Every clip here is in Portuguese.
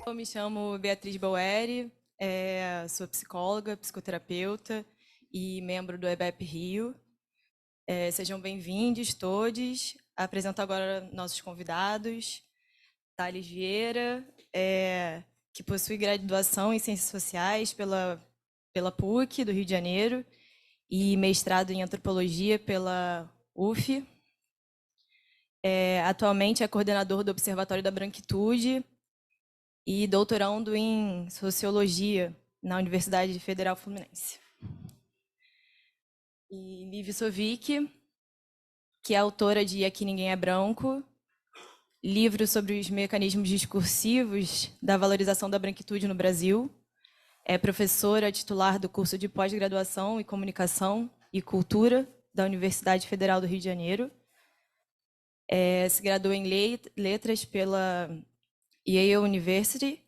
Eu me chamo Beatriz Boeri, sou psicóloga, psicoterapeuta e membro do EBEP Rio. Sejam bem-vindos todos. Apresento agora nossos convidados. Thales Vieira, que possui graduação em Ciências Sociais pela PUC do Rio de Janeiro e mestrado em Antropologia pela UF. Atualmente é coordenador do Observatório da Branquitude e doutorando em Sociologia na Universidade Federal Fluminense. E Liv Sovic, que é autora de Aqui Ninguém é Branco, livro sobre os mecanismos discursivos da valorização da branquitude no Brasil. É professora titular do curso de pós-graduação em Comunicação e Cultura da Universidade Federal do Rio de Janeiro. Se graduou em Letras pela Yale University,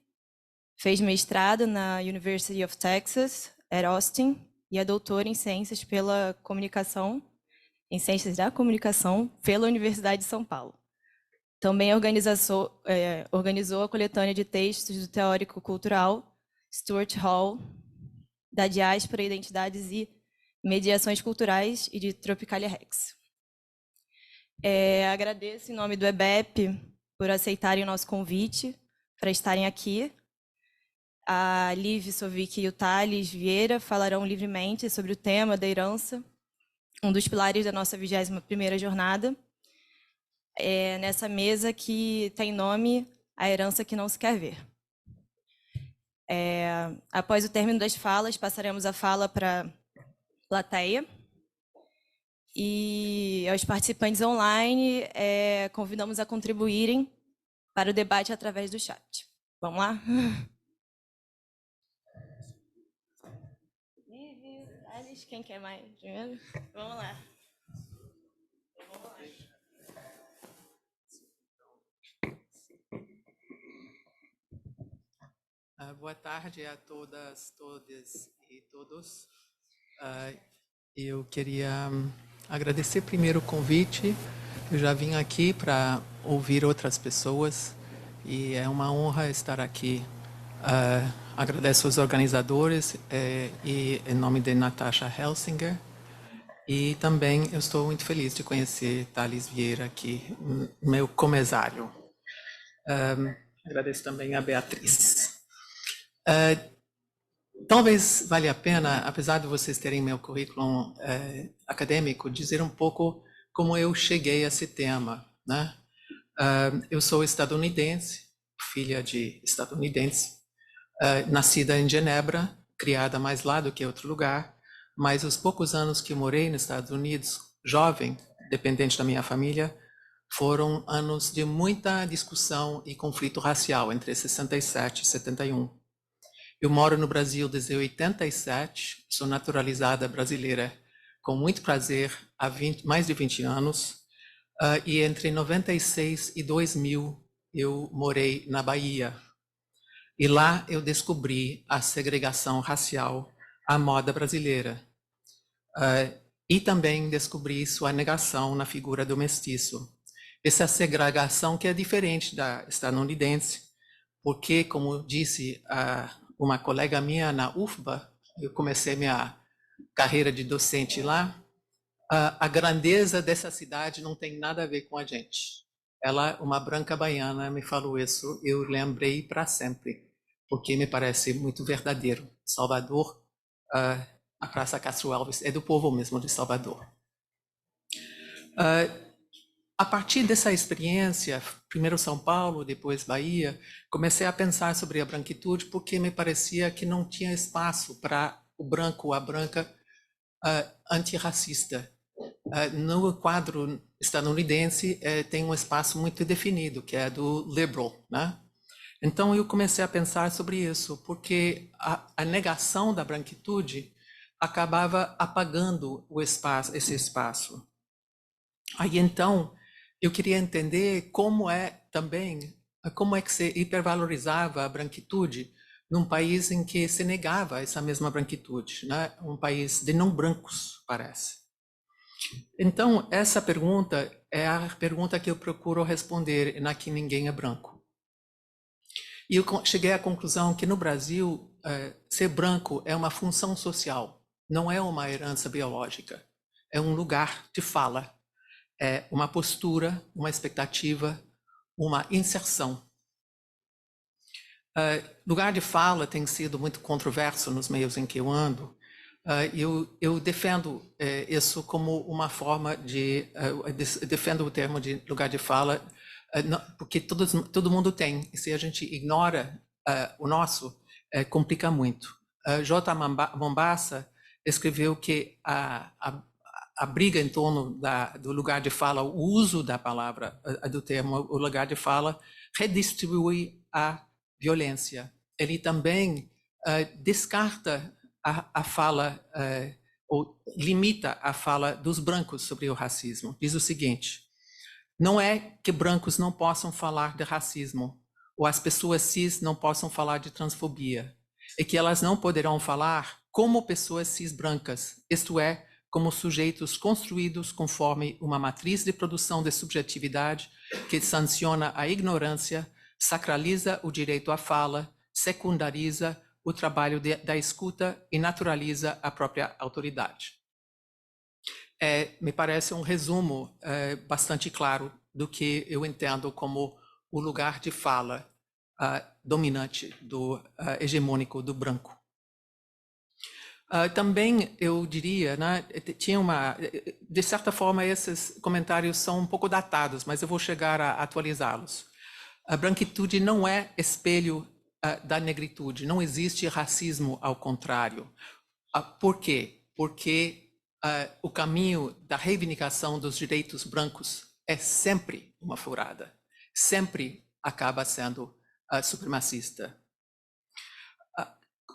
fez mestrado na University of Texas, at Austin, e é doutora em Ciências pela Comunicação, em Ciências da Comunicação, pela Universidade de São Paulo. Também organizou a coletânea de textos do teórico cultural Stuart Hall, da Diáspora, Identidades e Mediações Culturais, e de Tropicalia Rex. Agradeço em nome do EBEP por aceitarem o nosso convite para estarem aqui. A Liv Sovic e o Thales Vieira falarão livremente sobre o tema da herança, um dos pilares da nossa 21ª jornada, nessa mesa que tem nome A Herança que Não Se Quer Ver. Após o término das falas, passaremos a fala para a plateia. E aos participantes online, convidamos a contribuírem para o debate através do chat. Vamos lá? Alice, quem quer mais primeiro? Vamos lá. Boa tarde a todas, todos e todos. Eu queria agradecer primeiro o convite. Eu já vim aqui para ouvir outras pessoas e é uma honra estar aqui. Agradeço aos organizadores e em nome de Natasha Helsinger. E também eu estou muito feliz de conhecer Thales Vieira aqui, meu comesário. Agradeço também a Beatriz. Talvez valha a pena, apesar de vocês terem meu currículo acadêmico, dizer um pouco como eu cheguei a esse tema, né? Eu sou estadunidense, filha de estadunidense, nascida em Genebra, criada mais lá do que em outro lugar, mas os poucos anos que eu morei nos Estados Unidos, jovem, dependente da minha família, foram anos de muita discussão e conflito racial entre 67 e 71. Eu moro no Brasil desde 87, sou naturalizada brasileira com muito prazer há mais de 20 anos, e entre 96 e 2000 eu morei na Bahia. E lá eu descobri a segregação racial à moda brasileira. E também descobri sua negação na figura do mestiço. Essa segregação que é diferente da estadunidense, porque, como disse uma colega minha na UFBA, eu comecei minha carreira de docente lá, a grandeza dessa cidade não tem nada a ver com a gente. Ela, uma branca baiana, me falou isso, eu lembrei para sempre, porque me parece muito verdadeiro. Salvador, a Praça Castro Alves, é do povo mesmo de Salvador. A partir dessa experiência, primeiro São Paulo, depois Bahia, comecei a pensar sobre a branquitude porque me parecia que não tinha espaço para o branco ou a branca antirracista. No quadro estadunidense tem um espaço muito definido, que é do liberal, né? Então eu comecei a pensar sobre isso, porque a negação da branquitude acabava apagando esse espaço. Aí então eu queria entender como que se hipervalorizava a branquitude num país em que se negava essa mesma branquitude, né? Um país de não brancos, parece. Então, essa pergunta é a pergunta que eu procuro responder na Que Ninguém é Branco. E eu cheguei à conclusão que no Brasil, ser branco é uma função social, não é uma herança biológica. É um lugar de fala, é uma postura, uma expectativa, uma inserção. Lugar de fala tem sido muito controverso nos meios em que eu ando. Eu defendo isso como uma forma defendo o termo de lugar de fala, porque todo mundo tem, e se a gente ignora o nosso, complica muito. J. Mombassa escreveu que a briga em torno do lugar de fala, o uso da palavra, do termo, o lugar de fala, redistribui a violência. Ele também descarta a fala, ou limita a fala dos brancos sobre o racismo. Diz o seguinte: não é que brancos não possam falar de racismo, ou as pessoas cis não possam falar de transfobia, é que elas não poderão falar como pessoas cis brancas, isto é, como sujeitos construídos conforme uma matriz de produção de subjetividade que sanciona a ignorância, sacraliza o direito à fala, secundariza o trabalho da escuta e naturaliza a própria autoridade. Me parece um resumo bastante claro do que eu entendo como o lugar de fala dominante, hegemônico do branco. Também eu diria, né, de certa forma esses comentários são um pouco datados, mas eu vou chegar a atualizá-los. A branquitude não é espelho da negritude, não existe racismo ao contrário. Por quê? Porque o caminho da reivindicação dos direitos brancos é sempre uma furada, sempre acaba sendo supremacista.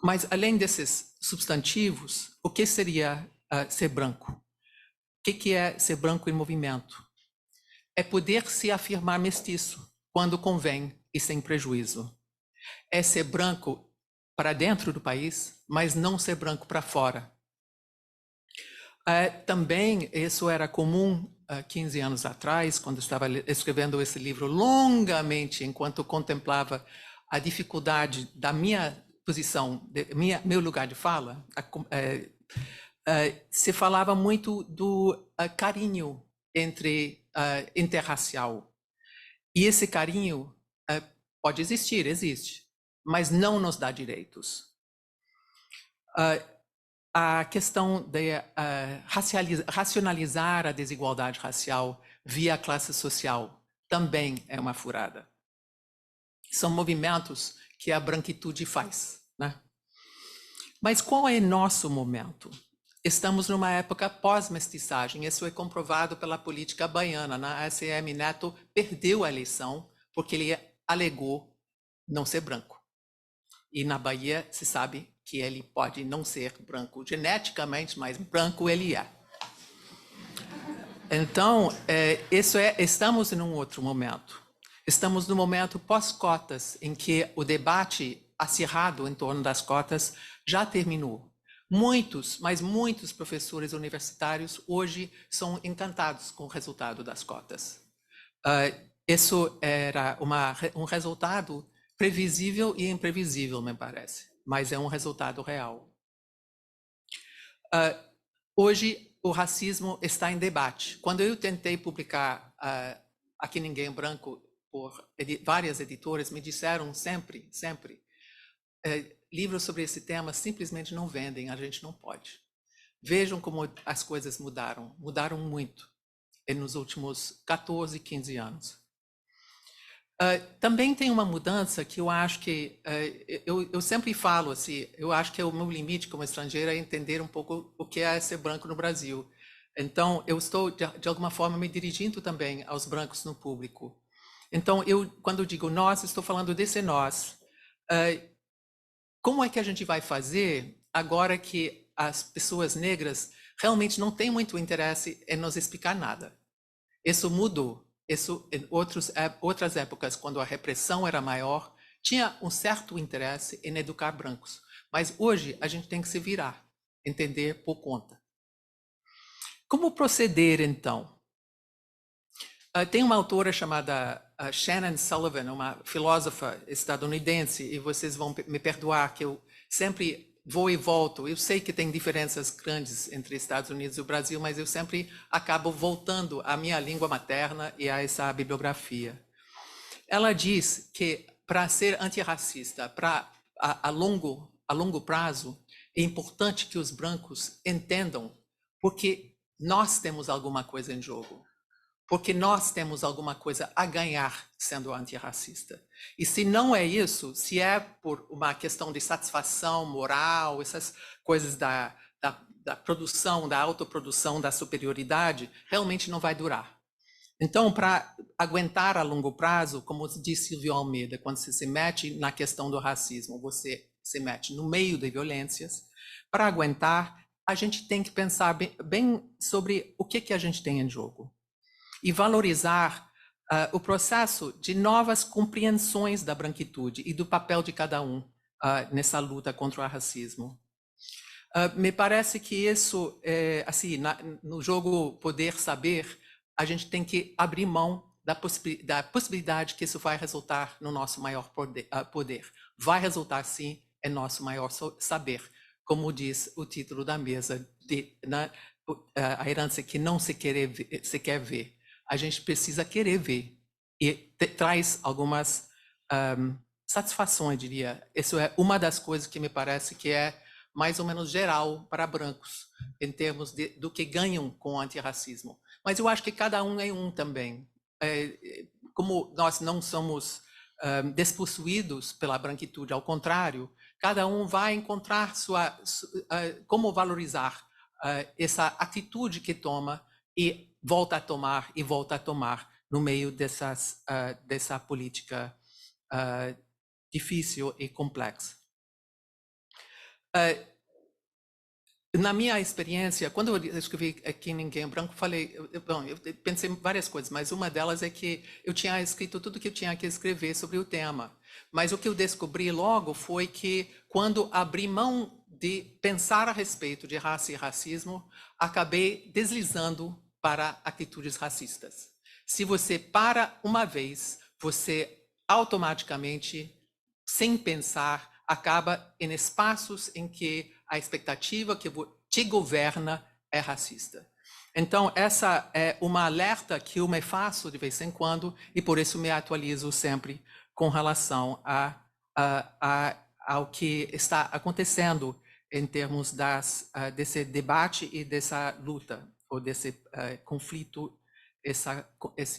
Mas, além desses substantivos, o que seria ser branco? O que é ser branco em movimento? É poder se afirmar mestiço quando convém e sem prejuízo. É ser branco para dentro do país, mas não ser branco para fora. Também isso era comum 15 anos atrás, quando estava escrevendo esse livro longamente, enquanto contemplava a dificuldade da minha posição, meu lugar de fala, se falava muito do carinho interracial. E esse carinho pode existir, existe, mas não nos dá direitos. A questão de racionalizar a desigualdade racial via classe social também é uma furada. São movimentos que a branquitude faz, né? Mas qual é nosso momento? Estamos numa época pós-mestiçagem. Isso é comprovado pela política baiana. A ACM Neto perdeu a eleição porque ele alegou não ser branco. E na Bahia se sabe que ele pode não ser branco geneticamente, mas branco ele é. Então, estamos em um outro momento. Estamos no momento pós-cotas, em que o debate acirrado em torno das cotas já terminou. Muitos, mas muitos professores universitários hoje são encantados com o resultado das cotas. Isso era um resultado previsível e imprevisível, me parece, mas é um resultado real. Hoje, o racismo está em debate. Quando eu tentei publicar Aqui Ninguém é Branco por várias editoras, me disseram sempre, livros sobre esse tema simplesmente não vendem, a gente não pode. Vejam como as coisas mudaram muito nos últimos 14, 15 anos. Também tem uma mudança que eu acho que, eu sempre falo assim, eu acho que o meu limite como estrangeira é entender um pouco o que é ser branco no Brasil. Então, eu estou, de alguma forma, me dirigindo também aos brancos no público. Então, quando eu digo nós, estou falando desse nós. Como é que a gente vai fazer agora que as pessoas negras realmente não têm muito interesse em nos explicar nada? Isso mudou. Isso, em outras épocas, quando a repressão era maior, tinha um certo interesse em educar brancos. Mas hoje a gente tem que se virar, entender por conta. Como proceder, então? Tem uma autora chamada Shannon Sullivan, uma filósofa estadunidense, e vocês vão me perdoar que eu sempre vou e volto. Eu sei que tem diferenças grandes entre Estados Unidos e o Brasil, mas eu sempre acabo voltando à minha língua materna e a essa bibliografia. Ela diz que para ser antirracista, a longo prazo, é importante que os brancos entendam porque nós temos alguma coisa em jogo. Porque nós temos alguma coisa a ganhar sendo antirracista. E se não é isso, se é por uma questão de satisfação moral, essas coisas da produção, da autoprodução, da superioridade, realmente não vai durar. Então, para aguentar a longo prazo, como disse Silvio Almeida, quando você se mete na questão do racismo, você se mete no meio de violências, para aguentar, a gente tem que pensar bem sobre o que a gente tem em jogo. E valorizar o processo de novas compreensões da branquitude e do papel de cada um nessa luta contra o racismo. Me parece que isso, assim, no jogo Poder-Saber, a gente tem que abrir mão da possibilidade que isso vai resultar no nosso maior poder. Vai resultar, sim, em nosso maior saber, como diz o título da mesa, a herança que não se quer ver. A gente precisa querer ver e traz algumas satisfações, diria. Isso é uma das coisas que me parece que é mais ou menos geral para brancos, em termos do que ganham com o antirracismo. Mas eu acho que cada um é um também. Como nós não somos despossuídos pela branquitude, ao contrário, cada um vai encontrar como valorizar essa atitude que toma e volta a tomar no meio dessa política difícil e complexa. Na minha experiência, quando eu escrevi Aqui Ninguém é Branco, eu pensei em várias coisas, mas uma delas é que eu tinha escrito tudo que eu tinha que escrever sobre o tema. Mas o que eu descobri logo foi que, quando abri mão de pensar a respeito de raça e racismo, acabei deslizando para atitudes racistas. Se você para uma vez, você automaticamente, sem pensar, acaba em espaços em que a expectativa que te governa é racista. Então, essa é uma alerta que eu me faço de vez em quando e por isso me atualizo sempre com relação ao que está acontecendo em termos desse debate e dessa luta, ou desse conflito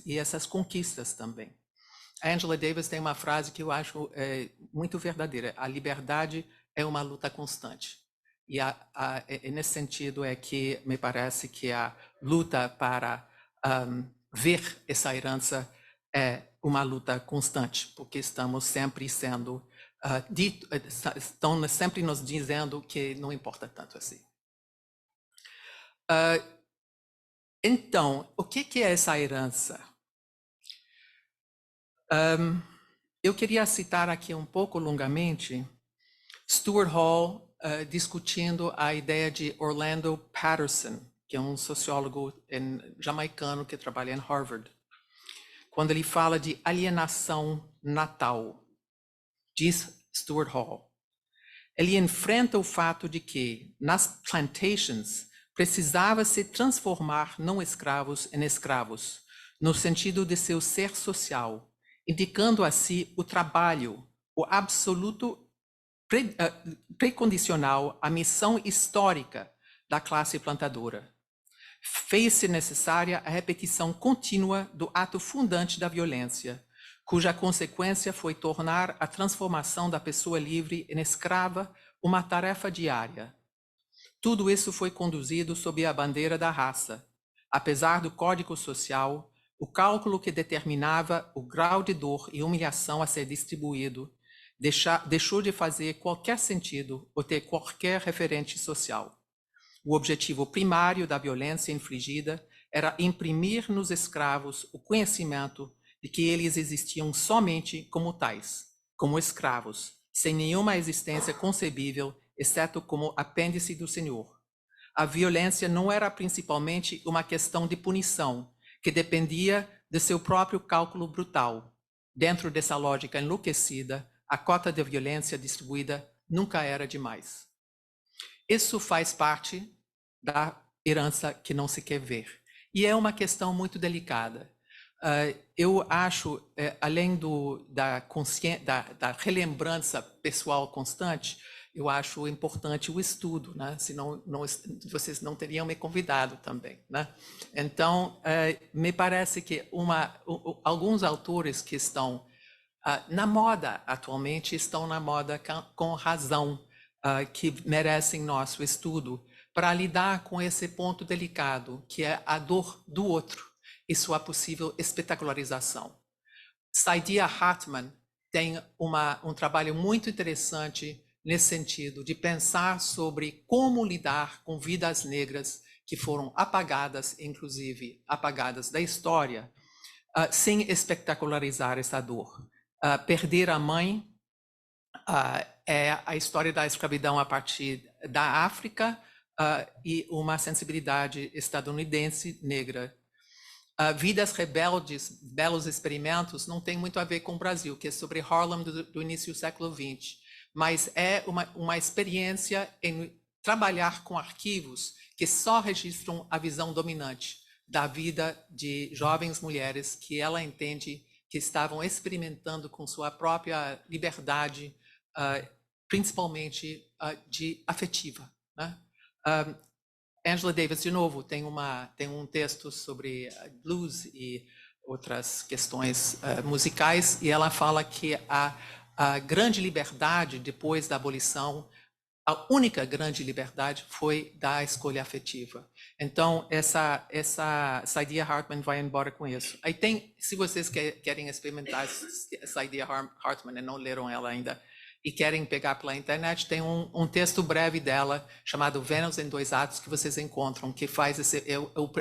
e essas conquistas também. A Angela Davis tem uma frase que eu acho muito verdadeira: a liberdade é uma luta constante. E nesse sentido é que me parece que a luta para ver essa herança é uma luta constante, porque estamos sempre estão sempre nos dizendo que não importa tanto assim. Então, o que é essa herança? Eu queria citar aqui um pouco longamente Stuart Hall discutindo a ideia de Orlando Patterson, que é um sociólogo jamaicano que trabalha em Harvard, quando ele fala de alienação natal. Diz Stuart Hall: ele enfrenta o fato de que, nas plantations, precisava se transformar não escravos em escravos, no sentido de seu ser social, indicando assim o trabalho, o absoluto precondicional à missão histórica da classe plantadora. Fez-se necessária a repetição contínua do ato fundante da violência, cuja consequência foi tornar a transformação da pessoa livre em escrava uma tarefa diária. Tudo isso foi conduzido sob a bandeira da raça. Apesar do código social, o cálculo que determinava o grau de dor e humilhação a ser distribuído deixou de fazer qualquer sentido ou ter qualquer referente social. O objetivo primário da violência infligida era imprimir nos escravos o conhecimento de que eles existiam somente como tais, como escravos, sem nenhuma existência concebível, exceto como apêndice do Senhor. A violência não era principalmente uma questão de punição, que dependia de seu próprio cálculo brutal. Dentro dessa lógica enlouquecida, a cota de violência distribuída nunca era demais. Isso faz parte da herança que não se quer ver. E é uma questão muito delicada. Eu acho, além da relembrança pessoal constante, eu acho importante o estudo, né? Senão vocês não teriam me convidado também, né? Então, me parece que alguns autores que estão na moda atualmente estão na moda com razão, que merecem nosso estudo para lidar com esse ponto delicado, que é a dor do outro e sua possível espetacularização. Saidiya Hartman tem um trabalho muito interessante nesse sentido, de pensar sobre como lidar com vidas negras que foram apagadas, inclusive apagadas da história, sem espetacularizar essa dor. Perder a mãe é a história da escravidão a partir da África e uma sensibilidade estadunidense negra. Vidas Rebeldes, Belos Experimentos, não tem muito a ver com o Brasil, que é sobre Harlem do início do século XX, mas é uma experiência em trabalhar com arquivos que só registram a visão dominante da vida de jovens mulheres que ela entende que estavam experimentando com sua própria liberdade, principalmente de afetiva, né? Angela Davis, de novo, tem um texto sobre blues e outras questões musicais, e ela fala que a grande liberdade depois da abolição, a única grande liberdade foi da escolha afetiva. Então, essa Saidiya Hartman vai embora com isso. Aí se vocês querem experimentar Saidiya Hartman e não leram ela ainda, e querem pegar pela internet, tem um texto breve dela, chamado Vênus em Dois Atos, que vocês encontram, que faz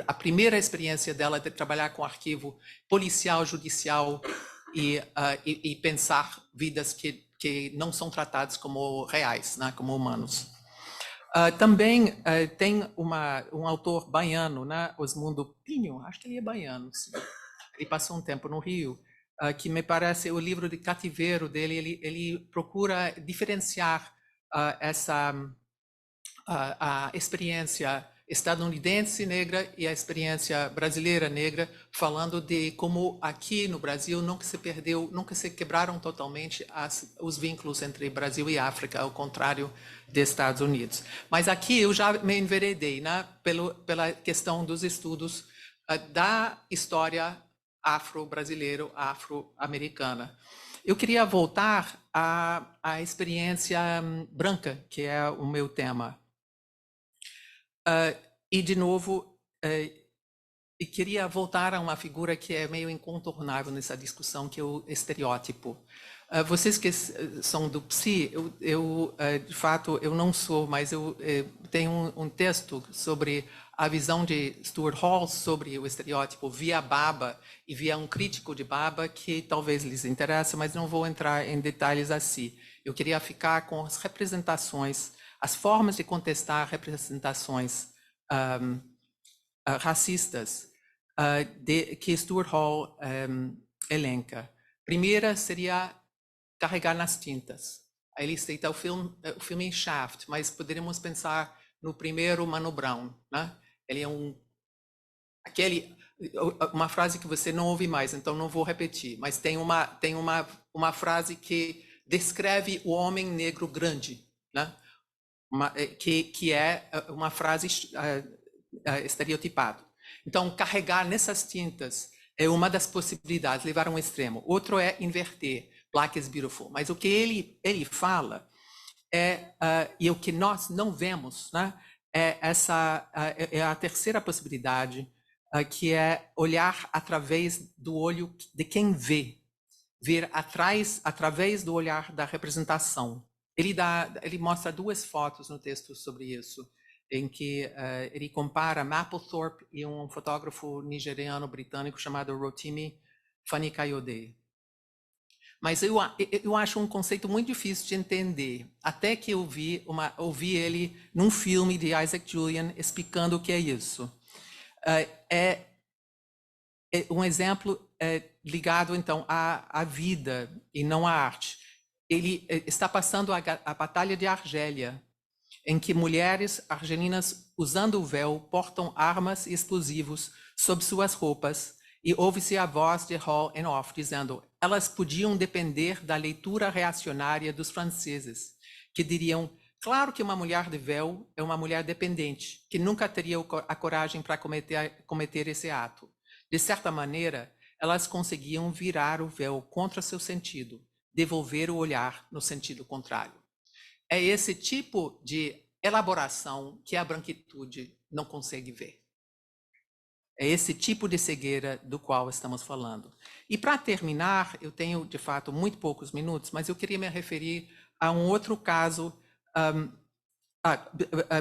a primeira experiência dela de trabalhar com arquivo policial, judicial, e pensar vidas que não são tratadas como reais, né, como humanos. Também tem um autor baiano, né, Osmundo Pinho, acho que ele é baiano, sim. Ele passou um tempo no Rio, que me parece o livro de cativeiro dele, ele procura diferenciar a experiência estadunidense negra e a experiência brasileira negra, falando de como aqui no Brasil nunca se quebraram totalmente os vínculos entre Brasil e África, ao contrário dos Estados Unidos. Mas aqui eu já me enveredei, né, pela questão dos estudos da história afro-brasileira, afro-americana. Eu queria voltar à experiência branca, que é o meu tema. E, de novo, eu queria voltar a uma figura que é meio incontornável nessa discussão, que é o estereótipo. Vocês que são do PSI, de fato, eu não sou, mas eu tenho um texto sobre a visão de Stuart Hall sobre o estereótipo via Baba e via um crítico de Baba que talvez lhes interesse, mas não vou entrar em detalhes assim. Eu queria ficar com as representações, as formas de contestar representações racistas que Stuart Hall elenca. Primeira seria carregar nas tintas. Aí ele cita o filme Shaft, mas poderíamos pensar no primeiro Mano Brown, né? Ele é uma frase que você não ouve mais, então não vou repetir, mas tem uma frase que descreve o homem negro grande, né? Que é uma frase estereotipada. Então, carregar nessas tintas é uma das possibilidades, levar a um extremo. Outro é inverter, Black is Beautiful. Mas o que ele fala e o que nós não vemos, né, é a terceira possibilidade, que é olhar através do olho de quem vê, ver através do olhar da representação. Ele mostra duas fotos no texto sobre isso, em que ele compara Mapplethorpe e um fotógrafo nigeriano britânico chamado Rotimi Fani-Kayode. Mas eu acho um conceito muito difícil de entender, até que eu ouvi ele num filme de Isaac Julian explicando o que é isso. um exemplo ligado, então, à vida e não à arte. Ele está passando a Batalha de Argélia, em que mulheres argelinas, usando o véu, portam armas e explosivos sob suas roupas, e ouve-se a voz de Hall and Off dizendo: elas podiam depender da leitura reacionária dos franceses, que diriam: claro que uma mulher de véu é uma mulher dependente, que nunca teria a coragem para cometer esse ato. De certa maneira, elas conseguiam virar o véu contra seu sentido, devolver o olhar no sentido contrário. É esse tipo de elaboração que a branquitude não consegue ver. É esse tipo de cegueira do qual estamos falando. E para terminar, eu tenho, de fato, muito poucos minutos, mas eu queria me referir a um outro caso.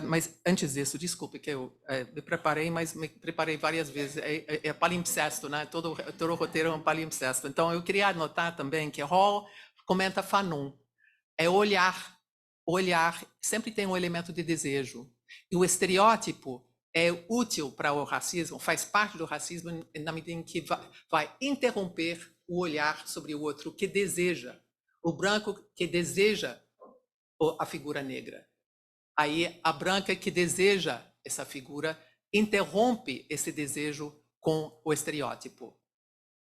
Mas antes disso, desculpe que eu me preparei, mas me preparei várias vezes. É palimpsesto, né? Todo o roteiro é um palimpsesto. Então, eu queria anotar também que Hall comenta Fanon. É olhar sempre tem um elemento de desejo. E o estereótipo é útil para o racismo, faz parte do racismo na medida em que vai interromper o olhar sobre o outro que deseja, o branco que deseja a figura negra. Aí a branca que deseja essa figura interrompe esse desejo com o estereótipo.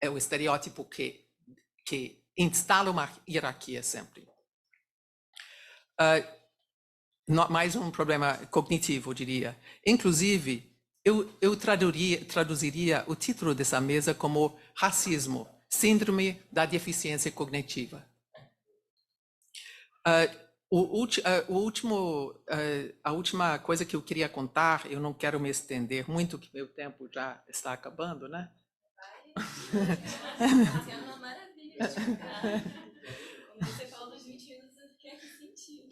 É o estereótipo que instala uma hierarquia sempre. Mais um problema cognitivo, eu diria. Inclusive, eu traduziria o título dessa mesa como racismo, síndrome da deficiência cognitiva. A última coisa que eu queria contar, eu não quero me estender muito, que meu tempo já está acabando, né? É uma maravilha de ficar. Como você falou dos 20 minutos, eu fiquei aqui sentindo.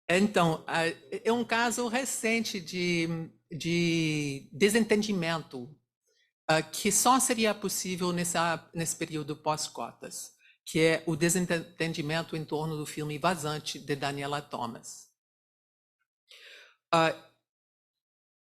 Então, é um caso recente de desentendimento que só seria possível nesse período pós-cotas, que é o desentendimento em torno do filme Vazante, de Daniela Thomas.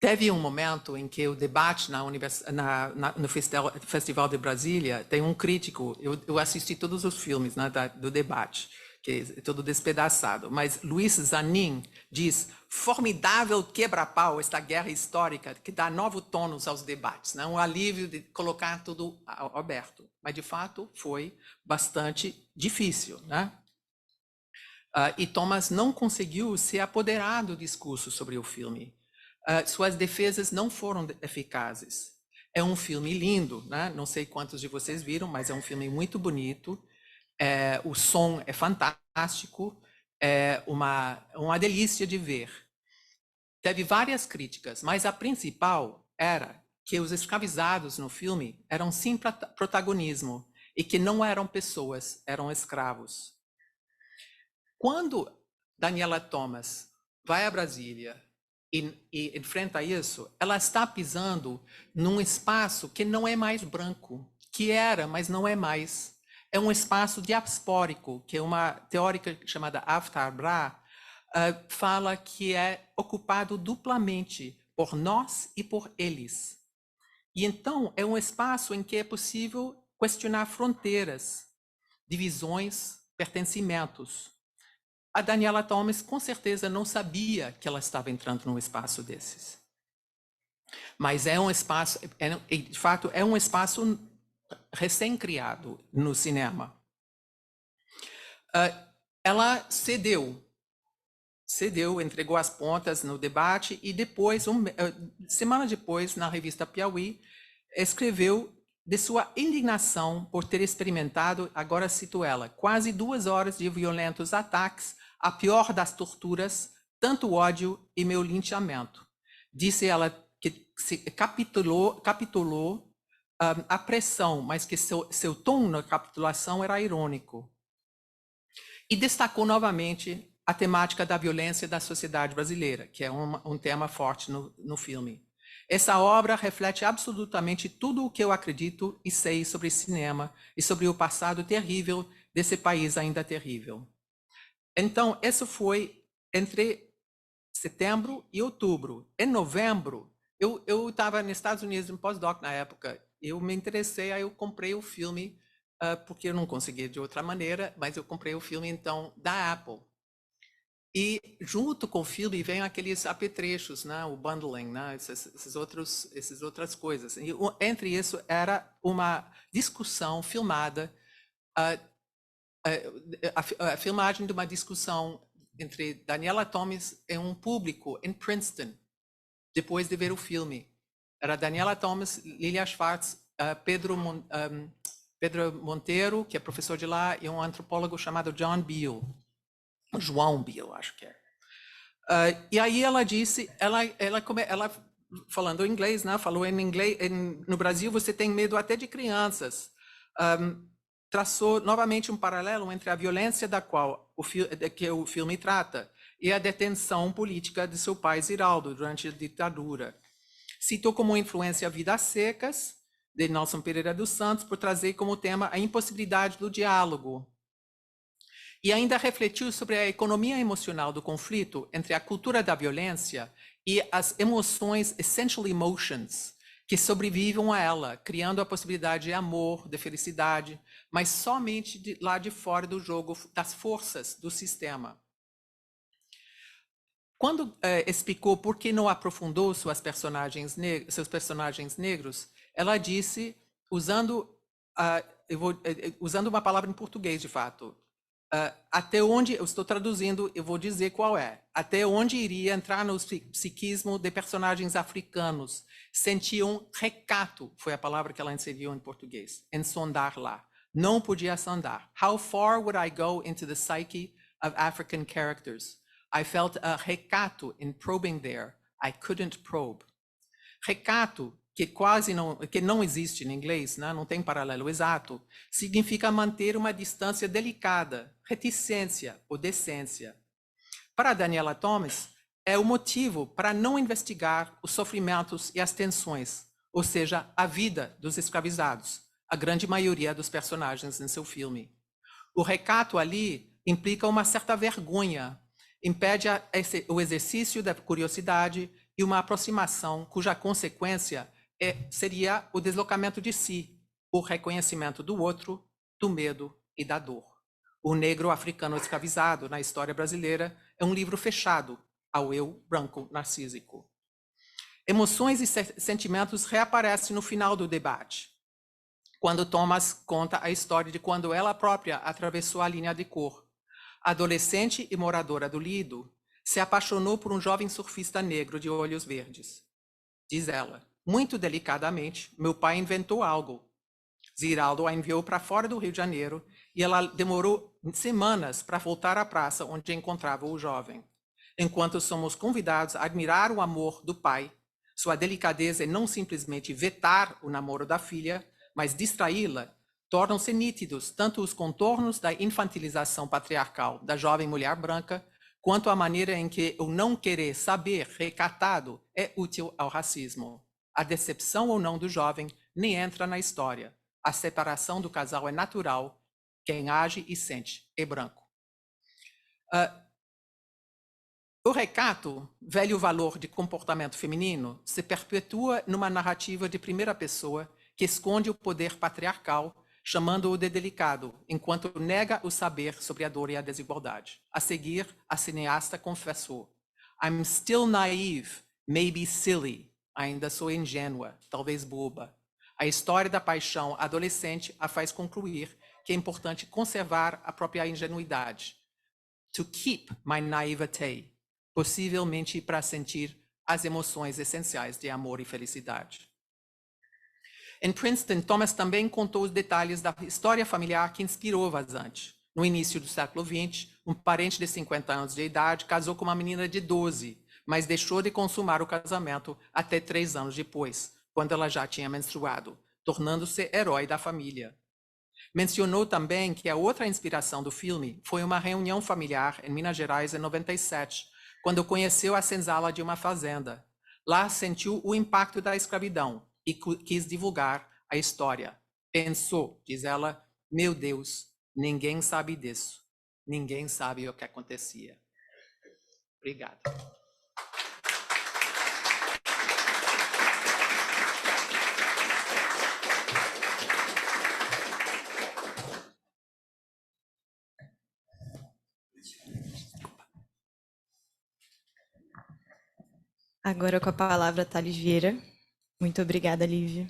Teve um momento em que o debate no Festival de Brasília, tem um crítico, eu assisti todos os filmes, né, do debate, que é todo despedaçado, mas Luiz Zanin diz: formidável quebra-pau esta guerra histórica que dá novos tons aos debates, né? Um alívio de colocar tudo aberto, mas de fato foi bastante difícil, né? E Thomas não conseguiu se apoderar do discurso sobre o filme. Suas defesas não foram eficazes. É um filme lindo, né? Não sei quantos de vocês viram, mas é um filme muito bonito. O som é fantástico, é uma delícia de ver. Teve várias críticas, mas a principal era que os escravizados no filme eram sim protagonismo e que não eram pessoas, eram escravos. Quando Daniela Thomas vai a Brasília e enfrenta isso, ela está pisando num espaço que não é mais branco, que era, mas não é mais. É um espaço diaspórico, que uma teórica chamada Aftar Bra fala que é ocupado duplamente por nós e por eles. E então é um espaço em que é possível questionar fronteiras, divisões, pertencimentos. A Daniela Thomas com certeza não sabia que ela estava entrando num espaço desses. Mas é um espaço, de fato, é um espaço recém-criado no cinema. Ela cedeu, entregou as pontas no debate e depois, semana depois, na revista Piauí, escreveu de sua indignação por ter experimentado, agora cito ela, quase 2 horas de violentos ataques, a pior das torturas, tanto ódio e meu linchamento. Disse ela que capitulou a pressão, mas que seu tom na capitulação era irônico. E destacou novamente a temática da violência da sociedade brasileira, que é um tema forte no filme. Essa obra reflete absolutamente tudo o que eu acredito e sei sobre cinema e sobre o passado terrível desse país ainda terrível. Então, isso foi entre setembro e outubro. Em novembro, eu estava nos Estados Unidos em pós-doc na época. Eu me interessei, aí eu comprei o filme, porque eu não conseguia de outra maneira, mas eu comprei o filme, então, da Apple. E junto com o filme vem aqueles apetrechos, né? O bundling, né? Essas outras coisas. E entre isso era uma discussão filmada, a filmagem de uma discussão entre Daniela Thomas e um público em Princeton, depois de ver o filme. Era Daniela Thomas, Lilia Schwartz, Pedro Monteiro, que é professor de lá, e um antropólogo chamado John Beale. João Beale, acho que é. E aí ela disse, ela falando inglês, né? Falou em inglês. No Brasil você tem medo até de crianças. Traçou novamente um paralelo entre a violência da qual que o filme trata e a detenção política de seu pai Ziraldo durante a ditadura. Citou como influência Vidas Secas, de Nelson Pereira dos Santos, por trazer como tema a impossibilidade do diálogo. E ainda refletiu sobre a economia emocional do conflito entre a cultura da violência e as emoções, essential emotions, que sobrevivem a ela, criando a possibilidade de amor, de felicidade, mas somente lá de fora do jogo das forças do sistema. Quando explicou por que não aprofundou seus personagens negros, ela disse, usando uma palavra em português, de fato, até onde, eu estou traduzindo, eu vou dizer qual é. Até onde iria entrar no psiquismo de personagens africanos. Sentiam recato, foi a palavra que ela inseriu em português, em sondar lá. Não podia sondar. How far would I go into the psyche of African characters? I felt a recato in probing there. I couldn't probe. Recato, que não existe em inglês, né? Não tem paralelo exato, significa manter uma distância delicada, reticência ou decência. Para Daniela Thomas, é o motivo para não investigar os sofrimentos e as tensões, ou seja, a vida dos escravizados, a grande maioria dos personagens em seu filme. O recato ali implica uma certa vergonha, impede o exercício da curiosidade e uma aproximação cuja consequência seria o deslocamento de si, o reconhecimento do outro, do medo e da dor. O Negro Africano Escravizado, na história brasileira, é um livro fechado ao eu branco narcísico. Emoções e sentimentos reaparecem no final do debate, quando Thomas conta a história de quando ela própria atravessou a linha de cor. Adolescente e moradora do Lido, se apaixonou por um jovem surfista negro de olhos verdes. Diz ela, muito delicadamente, meu pai inventou algo. Ziraldo a enviou para fora do Rio de Janeiro e ela demorou semanas para voltar à praça onde encontrava o jovem. Enquanto somos convidados a admirar o amor do pai, sua delicadeza em não simplesmente vetar o namoro da filha, mas distraí-la, tornam-se nítidos tanto os contornos da infantilização patriarcal da jovem mulher branca, quanto a maneira em que o não querer saber recatado é útil ao racismo. A decepção ou não do jovem nem entra na história. A separação do casal é natural. Quem age e sente é branco. O recato, velho valor de comportamento feminino, se perpetua numa narrativa de primeira pessoa que esconde o poder patriarcal, chamando-o de delicado, enquanto nega o saber sobre a dor e a desigualdade. A seguir, a cineasta confessou: I'm still naive, maybe silly. Ainda sou ingênua, talvez boba. A história da paixão adolescente a faz concluir que é importante conservar a própria ingenuidade. To keep my naivete, possivelmente para sentir as emoções essenciais de amor e felicidade. Em Princeton, Thomas também contou os detalhes da história familiar que inspirou Vazante. No início do século XX, um parente de 50 anos de idade casou com uma menina de 12, mas deixou de consumar o casamento até 3 anos depois, quando ela já tinha menstruado, tornando-se herói da família. Mencionou também que a outra inspiração do filme foi uma reunião familiar em Minas Gerais em 97, quando conheceu a senzala de uma fazenda. Lá sentiu o impacto da escravidão e quis divulgar a história. Pensou, diz ela, meu Deus, ninguém sabe disso. Ninguém sabe o que acontecia. Obrigado. Agora com a palavra, Thales Vieira. Muito obrigada, Lívia.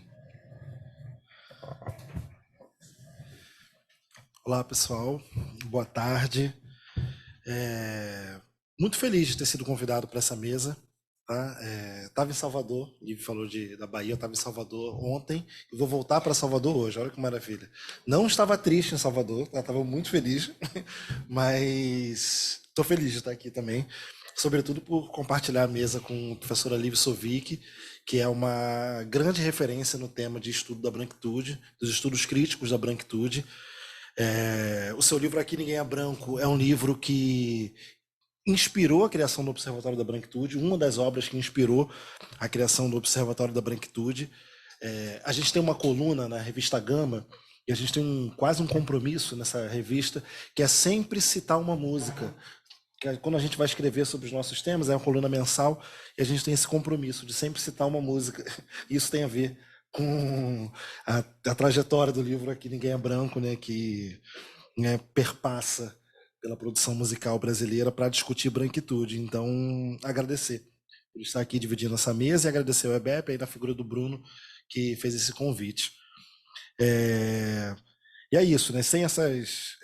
Olá, pessoal. Boa tarde. Muito feliz de ter sido convidado para essa mesa. Tá? Estava em Salvador, o Lívia falou da Bahia, eu estava em Salvador ontem e vou voltar para Salvador hoje, olha que maravilha. Não estava triste em Salvador, estava muito feliz, mas estou feliz de estar aqui também, sobretudo por compartilhar a mesa com a professora Lívia Sovic, que é uma grande referência no tema de estudo da branquitude, dos estudos críticos da branquitude. O seu livro Aqui Ninguém é Branco é um livro que inspirou a criação do Observatório da Branquitude, uma das obras que inspirou a criação do Observatório da Branquitude. A gente tem uma coluna na revista Gama, e a gente tem quase um compromisso nessa revista, que é sempre citar uma música. Quando a gente vai escrever sobre os nossos temas, é uma coluna mensal, e a gente tem esse compromisso de sempre citar uma música. Isso tem a ver com a trajetória do livro Aqui Ninguém é Branco, né, que perpassa pela produção musical brasileira para discutir branquitude. Então, agradecer por estar aqui dividindo essa mesa e agradecer ao EBEP, aí na figura do Bruno, que fez esse convite. E é isso, né? Sem essas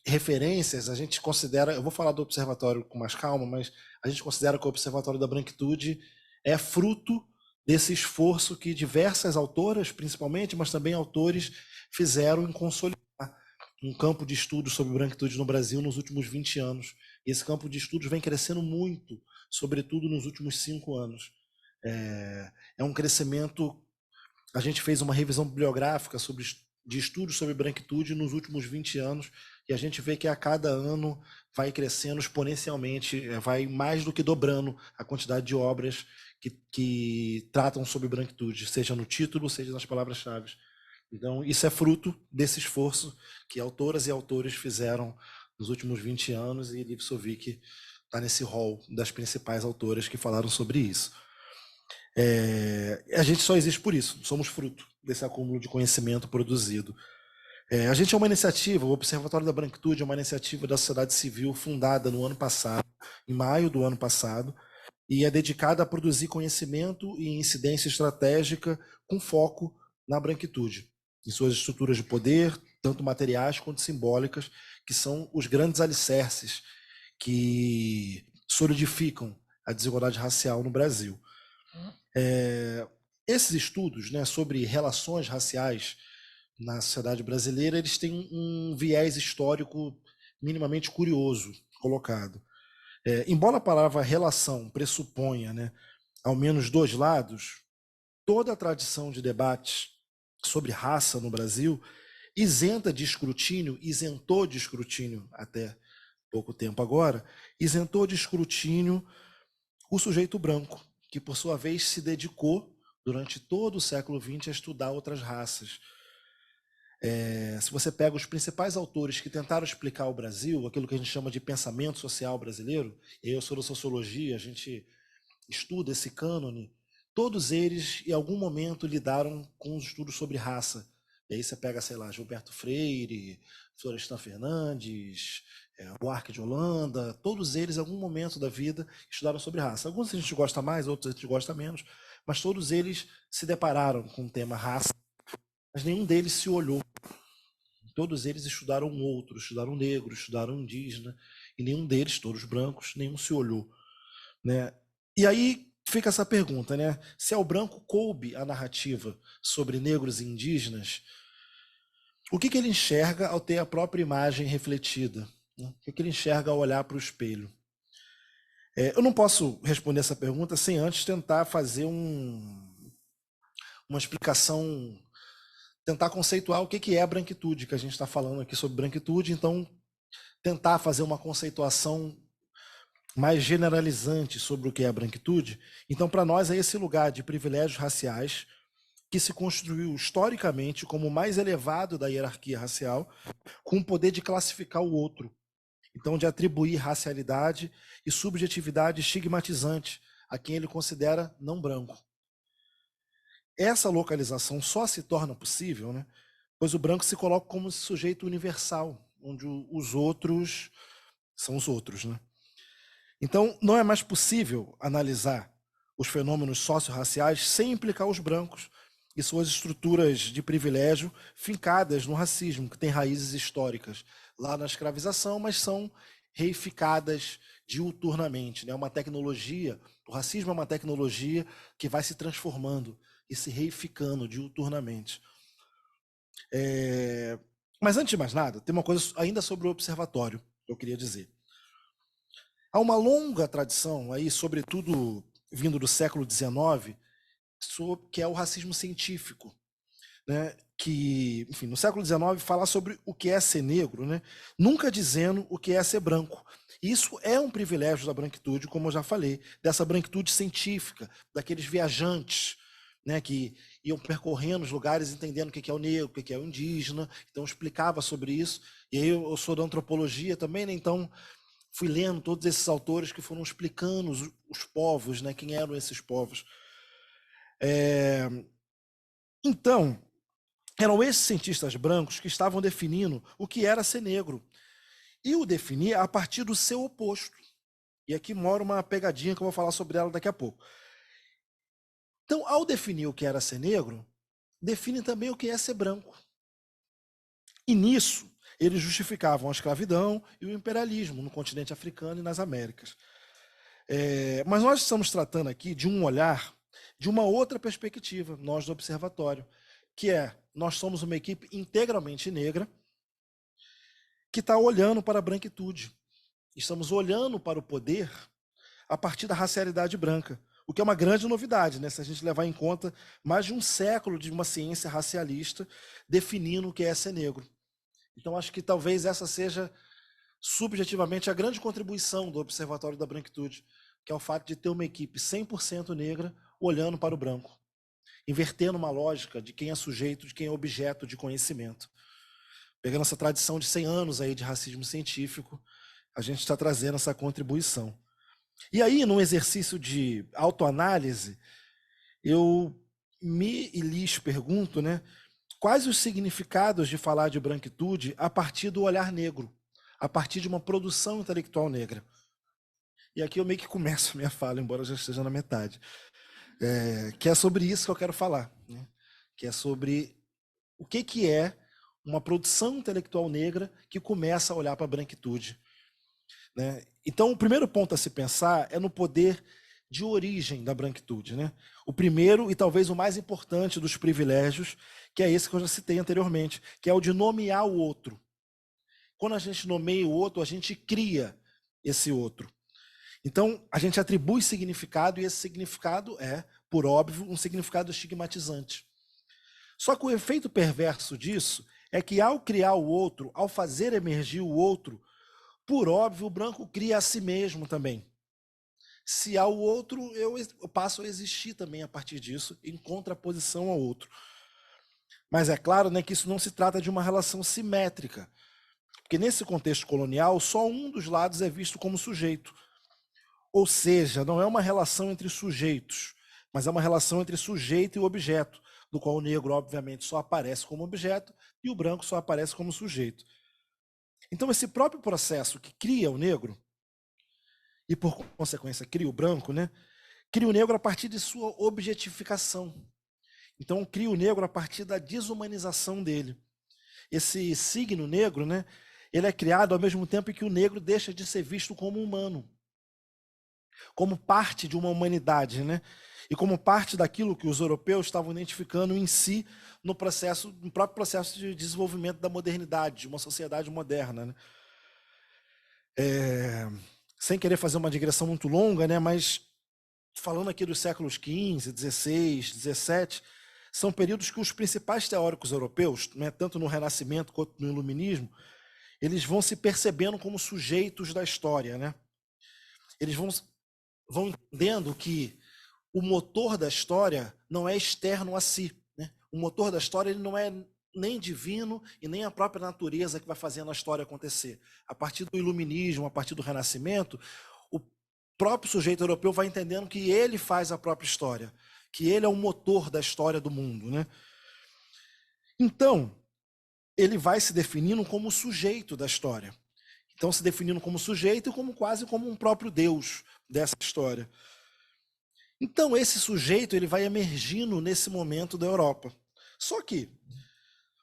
referências, a gente considera, eu vou falar do observatório com mais calma, mas a gente considera que o Observatório da Branquitude é fruto desse esforço que diversas autoras, principalmente, mas também autores, fizeram em consolidar um campo de estudos sobre branquitude no Brasil nos últimos 20 anos. E esse campo de estudos vem crescendo muito, sobretudo nos últimos 5 anos. É um crescimento... A gente fez uma revisão bibliográfica de estudos sobre branquitude nos últimos 20 anos, e a gente vê que a cada ano vai crescendo exponencialmente, vai mais do que dobrando a quantidade de obras que tratam sobre branquitude, seja no título, seja nas palavras-chave. Então, isso é fruto desse esforço que autoras e autores fizeram nos últimos 20 anos, e Lívia Sovic está nesse rol das principais autoras que falaram sobre isso. A gente só existe por isso, somos fruto desse acúmulo de conhecimento produzido. A gente é uma iniciativa, o Observatório da Branquitude é uma iniciativa da sociedade civil fundada no ano passado, em maio do ano passado, e é dedicada a produzir conhecimento e incidência estratégica com foco na branquitude, em suas estruturas de poder, tanto materiais quanto simbólicas, que são os grandes alicerces que solidificam a desigualdade racial no Brasil. Esses estudos, né, sobre relações raciais na sociedade brasileira, eles têm um viés histórico minimamente curioso colocado. Embora a palavra relação pressuponha, né, ao menos dois lados, toda a tradição de debates sobre raça no Brasil isentou de escrutínio até pouco tempo agora, isentou de escrutínio o sujeito branco, que por sua vez se dedicou durante todo o século XX a estudar outras raças. Se você pega os principais autores que tentaram explicar o Brasil, aquilo que a gente chama de pensamento social brasileiro, e eu sou da sociologia, a gente estuda esse cânone, todos eles, em algum momento, lidaram com os estudos sobre raça. E aí você pega, sei lá, Gilberto Freire, Florestan Fernandes, Buarque de Holanda, todos eles, em algum momento da vida, estudaram sobre raça. Alguns a gente gosta mais, outros a gente gosta menos, mas todos eles se depararam com o tema raça, mas nenhum deles se olhou. Todos eles estudaram um outro, estudaram negro, estudaram indígena, e nenhum deles, todos brancos, nenhum se olhou, né? E aí fica essa pergunta, né? Se ao branco coube a narrativa sobre negros e indígenas, o que ele enxerga ao ter a própria imagem refletida? Né? O que ele enxerga ao olhar para o espelho? Eu não posso responder essa pergunta sem antes tentar fazer uma explicação, tentar conceituar o que é a branquitude, que a gente está falando aqui sobre branquitude, então tentar fazer uma conceituação mais generalizante sobre o que é a branquitude. Então, para nós, é esse lugar de privilégios raciais que se construiu historicamente como o mais elevado da hierarquia racial, com o poder de classificar o outro. Então, de atribuir racialidade e subjetividade estigmatizante a quem ele considera não branco. Essa localização só se torna possível, né, pois o branco se coloca como esse sujeito universal, onde os outros são os outros, né? Então, não é mais possível analisar os fenômenos socio-raciais sem implicar os brancos e suas estruturas de privilégio fincadas no racismo, que tem raízes históricas lá na escravização, mas são reificadas diuturnamente, né? Uma tecnologia, o racismo é uma tecnologia que vai se transformando e se reificando diuturnamente. Mas antes de mais nada, tem uma coisa ainda sobre o observatório que eu queria dizer. Há uma longa tradição aí, sobretudo vindo do século XIX, que é o racismo científico, né? Que, enfim, no século XIX fala sobre o que é ser negro, né? Nunca dizendo o que é ser branco. Isso é um privilégio da branquitude, como eu já falei, dessa branquitude científica, daqueles viajantes, né, que iam percorrendo os lugares entendendo o que é o negro, o que é o indígena, então explicava sobre isso. E aí eu sou da antropologia também, né? Então fui lendo todos esses autores que foram explicando os povos, né, quem eram esses povos. Então, eram esses cientistas brancos que estavam definindo o que era ser negro. E o definia a partir do seu oposto. E aqui mora uma pegadinha que eu vou falar sobre ela daqui a pouco. Então, ao definir o que era ser negro, define também o que é ser branco. E nisso, eles justificavam a escravidão e o imperialismo no continente africano e nas Américas. Mas nós estamos tratando aqui de um olhar, de uma outra perspectiva, nós do Observatório, que nós somos uma equipe integralmente negra que está olhando para a branquitude. Estamos olhando para o poder a partir da racialidade branca, o que é uma grande novidade, né? Se a gente levar em conta mais de um século de uma ciência racialista definindo o que é ser negro. Então, acho que talvez essa seja, subjetivamente, a grande contribuição do Observatório da Branquitude, que é o fato de ter uma equipe 100% negra olhando para o branco, invertendo uma lógica de quem é sujeito, de quem é objeto de conhecimento. Pegando essa tradição de 100 anos aí de racismo científico, a gente está trazendo essa contribuição. E aí, num exercício de autoanálise, eu e lhes pergunto, né, quais os significados de falar de branquitude a partir do olhar negro, a partir de uma produção intelectual negra. E aqui eu meio que começo a minha fala, embora eu já esteja na metade. Que é sobre isso que eu quero falar, né? Que é sobre o que é uma produção intelectual negra que começa a olhar para a branquitude, né? Então, o primeiro ponto a se pensar é no poder de origem da branquitude, né? O primeiro e talvez o mais importante dos privilégios, que é esse que eu já citei anteriormente, que é o de nomear o outro. Quando a gente nomeia o outro, a gente cria esse outro. Então, a gente atribui significado, e esse significado é, por óbvio, um significado estigmatizante. Só que o efeito perverso disso é que, ao criar o outro, ao fazer emergir o outro, por óbvio, o branco cria a si mesmo também. Se há o outro, eu passo a existir também a partir disso, em contraposição ao outro. Mas é claro, né, que isso não se trata de uma relação simétrica, porque nesse contexto colonial, só um dos lados é visto como sujeito. Ou seja, não é uma relação entre sujeitos, mas é uma relação entre sujeito e objeto, do qual o negro, obviamente, só aparece como objeto e o branco só aparece como sujeito. Então, esse próprio processo que cria o negro, e por consequência cria o branco, né, cria o negro a partir de sua objetificação. Então, cria o negro a partir da desumanização dele. Esse signo negro, né, ele é criado ao mesmo tempo que o negro deixa de ser visto como humano, como parte de uma humanidade, né? E como parte daquilo que os europeus estavam identificando em si no próprio processo de desenvolvimento da modernidade, de uma sociedade moderna, né? Sem querer fazer uma digressão muito longa, né? Mas falando aqui dos séculos XV, XVI, XVII, são períodos que os principais teóricos europeus, né, tanto no Renascimento quanto no Iluminismo, eles vão se percebendo como sujeitos da história, né? Eles vão entendendo que o motor da história não é externo a si, né? O motor da história ele não é nem divino e nem a própria natureza que vai fazendo a história acontecer. A partir do Iluminismo, a partir do Renascimento, o próprio sujeito europeu vai entendendo que ele faz a própria história, que ele é o motor da história do mundo, né? Então, ele vai se definindo como sujeito da história. Então, se definindo como sujeito e como quase como um próprio Deus dessa história. Então, esse sujeito ele vai emergindo nesse momento da Europa. Só que,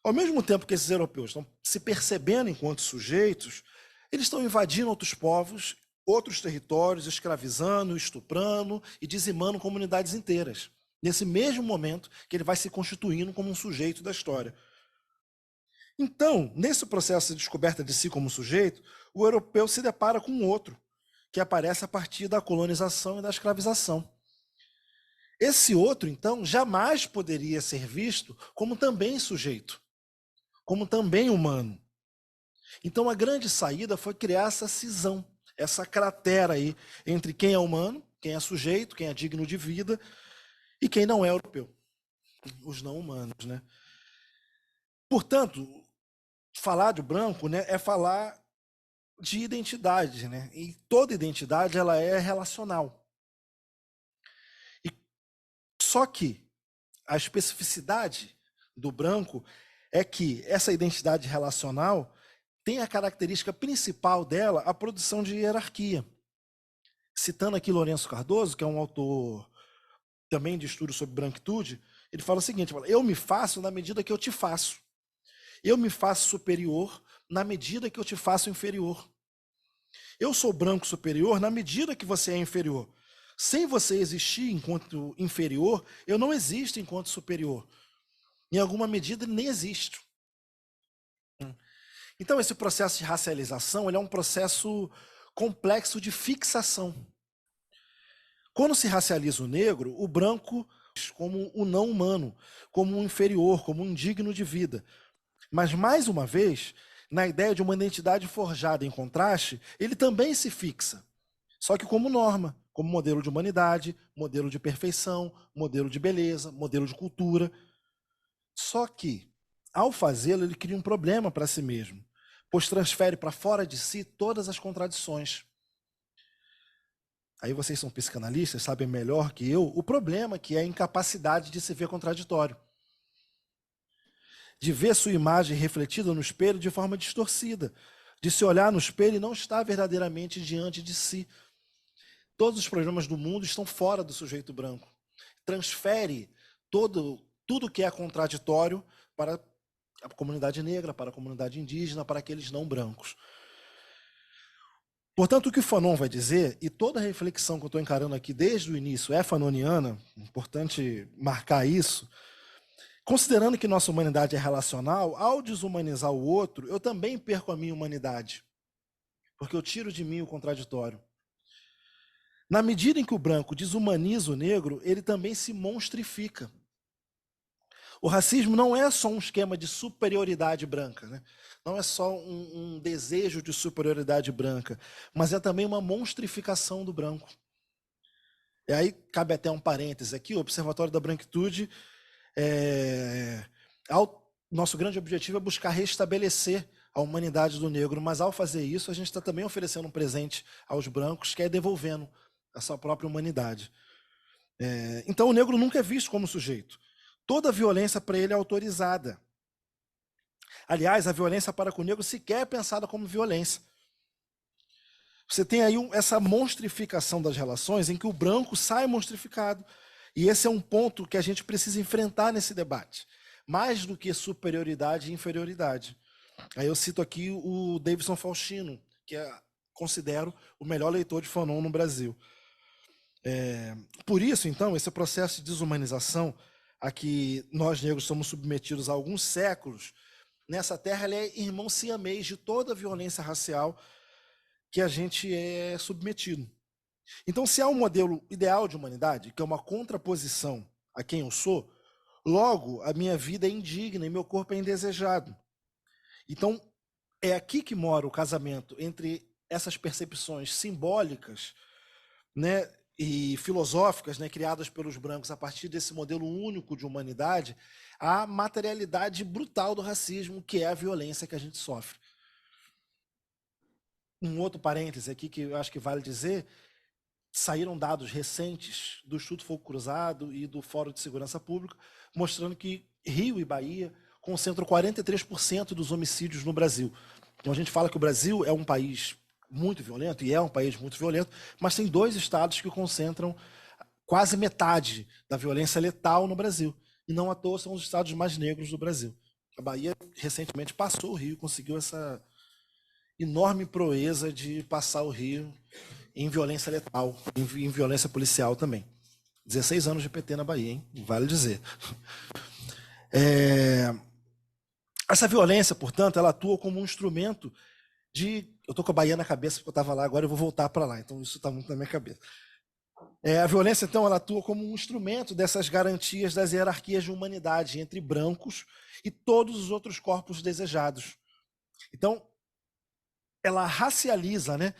ao mesmo tempo que esses europeus estão se percebendo enquanto sujeitos, eles estão invadindo outros povos, outros territórios, escravizando, estuprando e dizimando comunidades inteiras. Nesse mesmo momento que ele vai se constituindo como um sujeito da história. Então, nesse processo de descoberta de si como sujeito, o europeu se depara com outro, que aparece a partir da colonização e da escravização. Esse outro, então, jamais poderia ser visto como também sujeito, como também humano. Então, a grande saída foi criar essa cisão, essa cratera aí entre quem é humano, quem é sujeito, quem é digno de vida, e quem não é europeu, os não humanos, né? Portanto, falar de branco, né, é falar de identidade, né? E toda identidade ela é relacional. E só que a especificidade do branco é que essa identidade relacional tem a característica principal dela a produção de hierarquia. Citando aqui Lourenço Cardoso, que é um autor também de estudo sobre branquitude, ele fala o seguinte: eu me faço na medida que eu te faço. Eu me faço superior na medida que eu te faço inferior. Eu sou branco superior na medida que você é inferior. Sem você existir enquanto inferior, eu não existo enquanto superior. Em alguma medida, nem existo. Então, esse processo de racialização ele é um processo complexo de fixação. Quando se racializa o negro, o branco como o não humano, como um inferior, como um indigno de vida. Mas, mais uma vez, na ideia de uma identidade forjada em contraste, ele também se fixa, só que como norma, como modelo de humanidade, modelo de perfeição, modelo de beleza, modelo de cultura. Só que, ao fazê-lo, ele cria um problema para si mesmo, pois transfere para fora de si todas as contradições. Aí vocês são psicanalistas, sabem melhor que eu o problema que é a incapacidade de se ver contraditório. De ver sua imagem refletida no espelho de forma distorcida, de se olhar no espelho e não estar verdadeiramente diante de si. Todos os problemas do mundo estão fora do sujeito branco. Transfere tudo que é contraditório para a comunidade negra, para a comunidade indígena, para aqueles não brancos. Portanto, o que Fanon vai dizer, e toda a reflexão que eu estou encarando aqui desde o início é fanoniana, importante marcar isso, considerando que nossa humanidade é relacional, ao desumanizar o outro, eu também perco a minha humanidade, porque eu tiro de mim o contraditório. Na medida em que o branco desumaniza o negro, ele também se monstrifica. O racismo não é só um esquema de superioridade branca, né? Não é só um desejo de superioridade branca, mas é também uma monstrificação do branco. E aí cabe até um parênteses aqui, o Observatório da Branquitude, nosso grande objetivo é buscar restabelecer a humanidade do negro, mas ao fazer isso a gente está também oferecendo um presente aos brancos, que é devolvendo a sua própria humanidade. Então o negro nunca é visto como sujeito. Toda violência para ele é autorizada. Aliás, a violência para com o negro sequer é pensada como violência. Você tem aí essa monstrificação das relações em que o branco sai monstrificado. E esse é um ponto que a gente precisa enfrentar nesse debate. Mais do que superioridade e inferioridade. Aí eu cito aqui o Davidson Faustino, que considero o melhor leitor de Fanon no Brasil. Por isso, então, esse processo de desumanização a que nós negros somos submetidos há alguns séculos, nessa terra ele é irmão siamês de toda a violência racial que a gente é submetido. Então, se há um modelo ideal de humanidade, que é uma contraposição a quem eu sou, logo a minha vida é indigna e meu corpo é indesejado. Então, é aqui que mora o casamento entre essas percepções simbólicas, né, e filosóficas, né, criadas pelos brancos a partir desse modelo único de humanidade, a materialidade brutal do racismo, que é a violência que a gente sofre. Um outro parêntese aqui que eu acho que vale dizer, saíram dados recentes do Instituto Fogo Cruzado e do Fórum de Segurança Pública, mostrando que Rio e Bahia concentram 43% dos homicídios no Brasil. Então a gente fala que o Brasil é um país muito violento, e é um país muito violento, mas tem 2 estados que concentram quase metade da violência letal no Brasil. E não à toa são os estados mais negros do Brasil. A Bahia recentemente passou o Rio, conseguiu essa enorme proeza de passar o Rio em violência letal, em violência policial também. 16 anos de PT na Bahia, hein? Vale dizer. Essa violência, portanto, ela atua como um instrumento de... Eu estou com a Bahia na cabeça porque eu estava lá, agora eu vou voltar para lá, então isso está muito na minha cabeça. A violência, então, ela atua como um instrumento dessas garantias das hierarquias de humanidade entre brancos e todos os outros corpos desejados. Então, ela racializa, né,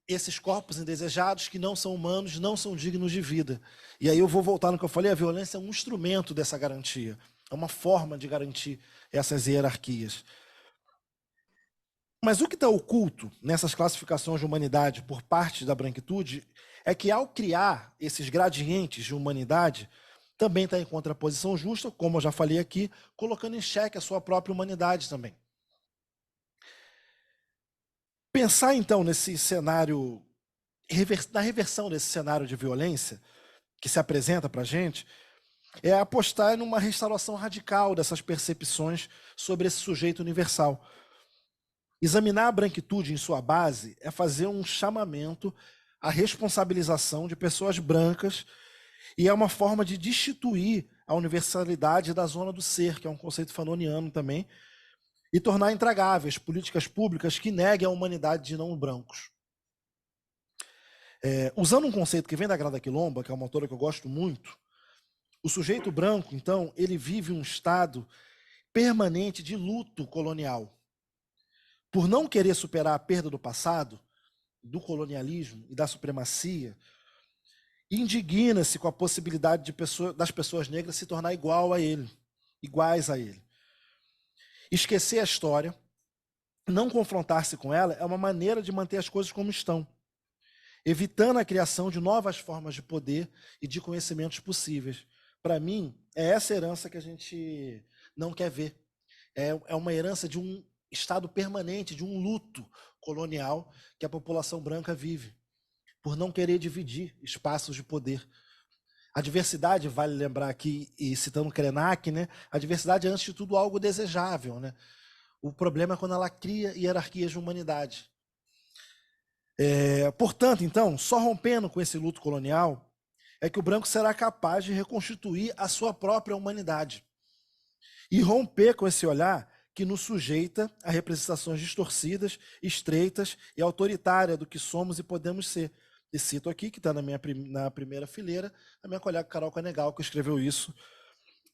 esses corpos indesejados que não são humanos, não são dignos de vida. E aí eu vou voltar no que eu falei, a violência é um instrumento dessa garantia, é uma forma de garantir essas hierarquias. Mas o que está oculto nessas classificações de humanidade por parte da branquitude é que, ao criar esses gradientes de humanidade, também está em contraposição justa, como eu já falei aqui, colocando em xeque a sua própria humanidade também. Pensar, então, nesse cenário, na reversão desse cenário de violência que se apresenta para a gente, é apostar numa restauração radical dessas percepções sobre esse sujeito universal. Examinar a branquitude em sua base é fazer um chamamento à responsabilização de pessoas brancas e é uma forma de destituir a universalidade da zona do ser, que é um conceito fanoniano também, e tornar intragáveis políticas públicas que neguem a humanidade de não brancos. Usando um conceito que vem da Grada Quilomba, que é uma autora que eu gosto muito, o sujeito branco, então, ele vive um estado permanente de luto colonial. Por não querer superar a perda do passado, do colonialismo e da supremacia, indigna-se com a possibilidade das pessoas negras se tornar iguais a ele. Esquecer a história, não confrontar-se com ela, é uma maneira de manter as coisas como estão, evitando a criação de novas formas de poder e de conhecimentos possíveis. Para mim, é essa herança que a gente não quer ver. É uma herança de um estado permanente, de um luto colonial que a população branca vive, por não querer dividir espaços de poder. A diversidade, vale lembrar aqui, e citando Krenak, né, a diversidade é, antes de tudo, algo desejável, né? O problema é quando ela cria hierarquias de humanidade. Portanto, então, só rompendo com esse luto colonial é que o branco será capaz de reconstituir a sua própria humanidade e romper com esse olhar que nos sujeita a representações distorcidas, estreitas e autoritárias do que somos e podemos ser. E cito aqui, que está na primeira fileira, a minha colega Carol Canegal, que escreveu isso,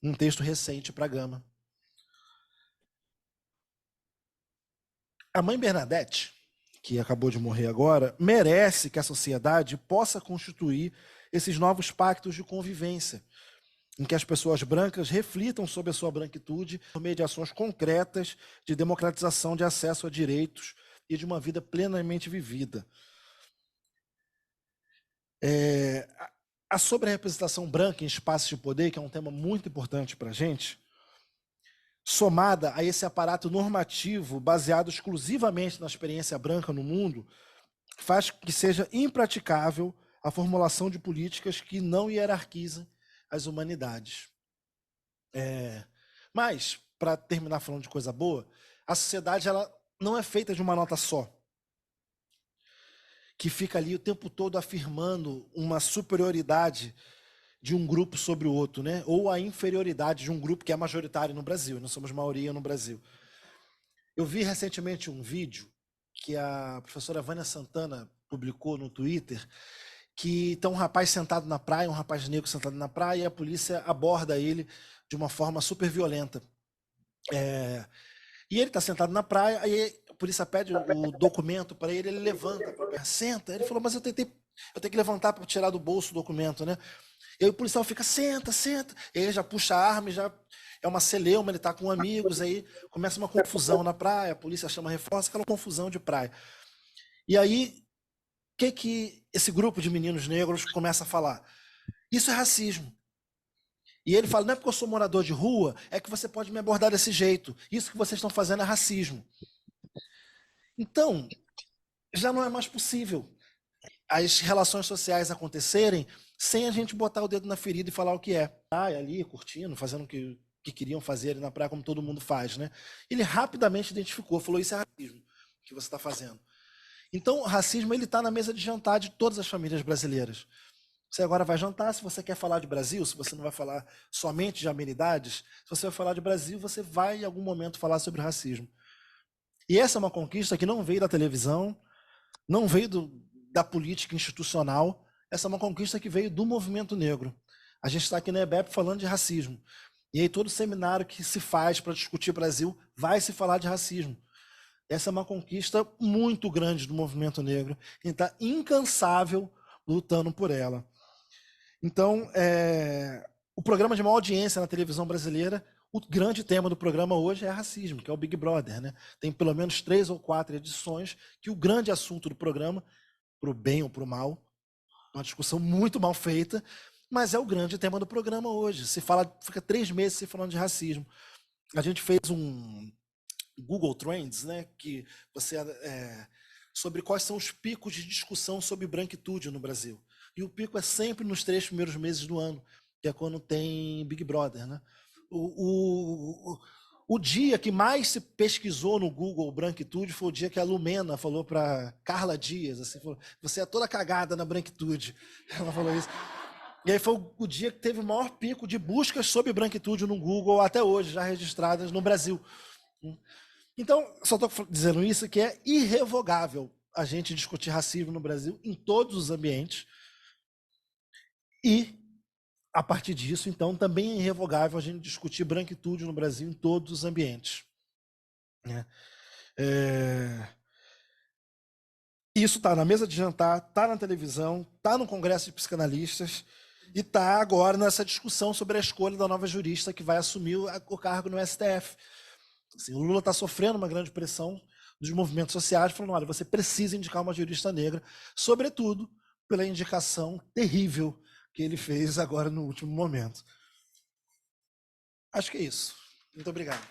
um texto recente para a Gama. A mãe Bernadette, que acabou de morrer agora, merece que a sociedade possa constituir esses novos pactos de convivência, em que as pessoas brancas reflitam sobre a sua branquitude por meio de ações concretas de democratização de acesso a direitos e de uma vida plenamente vivida. A sobre-representação branca em espaços de poder, que é um tema muito importante para a gente, somada a esse aparato normativo baseado exclusivamente na experiência branca no mundo, faz que seja impraticável a formulação de políticas que não hierarquizem as humanidades. Mas, para terminar falando de coisa boa, a sociedade ela não é feita de uma nota só, que fica ali o tempo todo afirmando uma superioridade de um grupo sobre o outro, né? Ou a inferioridade de um grupo que é majoritário no Brasil, nós somos maioria no Brasil. Eu vi recentemente um vídeo que a professora Vânia Santana publicou no Twitter, que está um rapaz sentado na praia, um rapaz negro sentado na praia, e a polícia aborda ele de uma forma super violenta. E ele está sentado na praia, aí a polícia pede o documento para ele, ele levanta, senta. Ele falou, mas eu tenho que levantar para tirar do bolso o documento, né? E aí o policial fica, senta. E aí ele já puxa a arma, já é uma celeuma, ele está com amigos, aí começa uma confusão na praia, a polícia chama reforço, aquela confusão de praia. E aí, o que esse grupo de meninos negros começa a falar? Isso é racismo. E ele fala, não é porque eu sou morador de rua, é que você pode me abordar desse jeito. Isso que vocês estão fazendo é racismo. Então, já não é mais possível as relações sociais acontecerem sem a gente botar o dedo na ferida e falar o que é. Ali, curtindo, fazendo o que queriam fazer ali na praia, como todo mundo faz, né? Ele rapidamente identificou, falou, isso é racismo que você está fazendo. Então, o racismo ele está na mesa de jantar de todas as famílias brasileiras. Você agora vai jantar, se você quer falar de Brasil, se você não vai falar somente de amenidades, se você vai falar de Brasil, você vai em algum momento falar sobre racismo. E essa é uma conquista que não veio da televisão, não veio da política institucional, essa é uma conquista que veio do movimento negro. A gente está aqui na EBEP falando de racismo. E aí todo seminário que se faz para discutir Brasil vai se falar de racismo. Essa é uma conquista muito grande do movimento negro, e está incansável lutando por ela. Então, o programa de maior audiência na televisão brasileira, o grande tema do programa hoje é racismo, que é o Big Brother, né? Tem pelo menos 3 ou 4 edições que o grande assunto do programa, para o bem ou para o mal, uma discussão muito mal feita, mas é o grande tema do programa hoje. Se fala, fica 3 meses se falando de racismo. A gente fez um Google Trends, né? Que você sobre quais são os picos de discussão sobre branquitude no Brasil. E o pico é sempre nos 3 primeiros meses do ano, que é quando tem Big Brother, né? O dia que mais se pesquisou no Google branquitude foi o dia que a Lumena falou para Carla Dias, assim, falou, você é toda cagada na branquitude. Ela falou isso. E aí foi o dia que teve o maior pico de buscas sobre branquitude no Google até hoje, já registradas no Brasil. Então, só estou dizendo isso que é irrevogável a gente discutir racismo no Brasil em todos os ambientes. E, a partir disso, então, também é irrevogável a gente discutir branquitude no Brasil em todos os ambientes. Né? Isso está na mesa de jantar, está na televisão, está no Congresso de Psicanalistas e está agora nessa discussão sobre a escolha da nova jurista que vai assumir o cargo no STF. Assim, o Lula está sofrendo uma grande pressão dos movimentos sociais, falando, olha, você precisa indicar uma jurista negra, sobretudo pela indicação terrível que ele fez agora no último momento. Acho que é isso. Muito obrigado.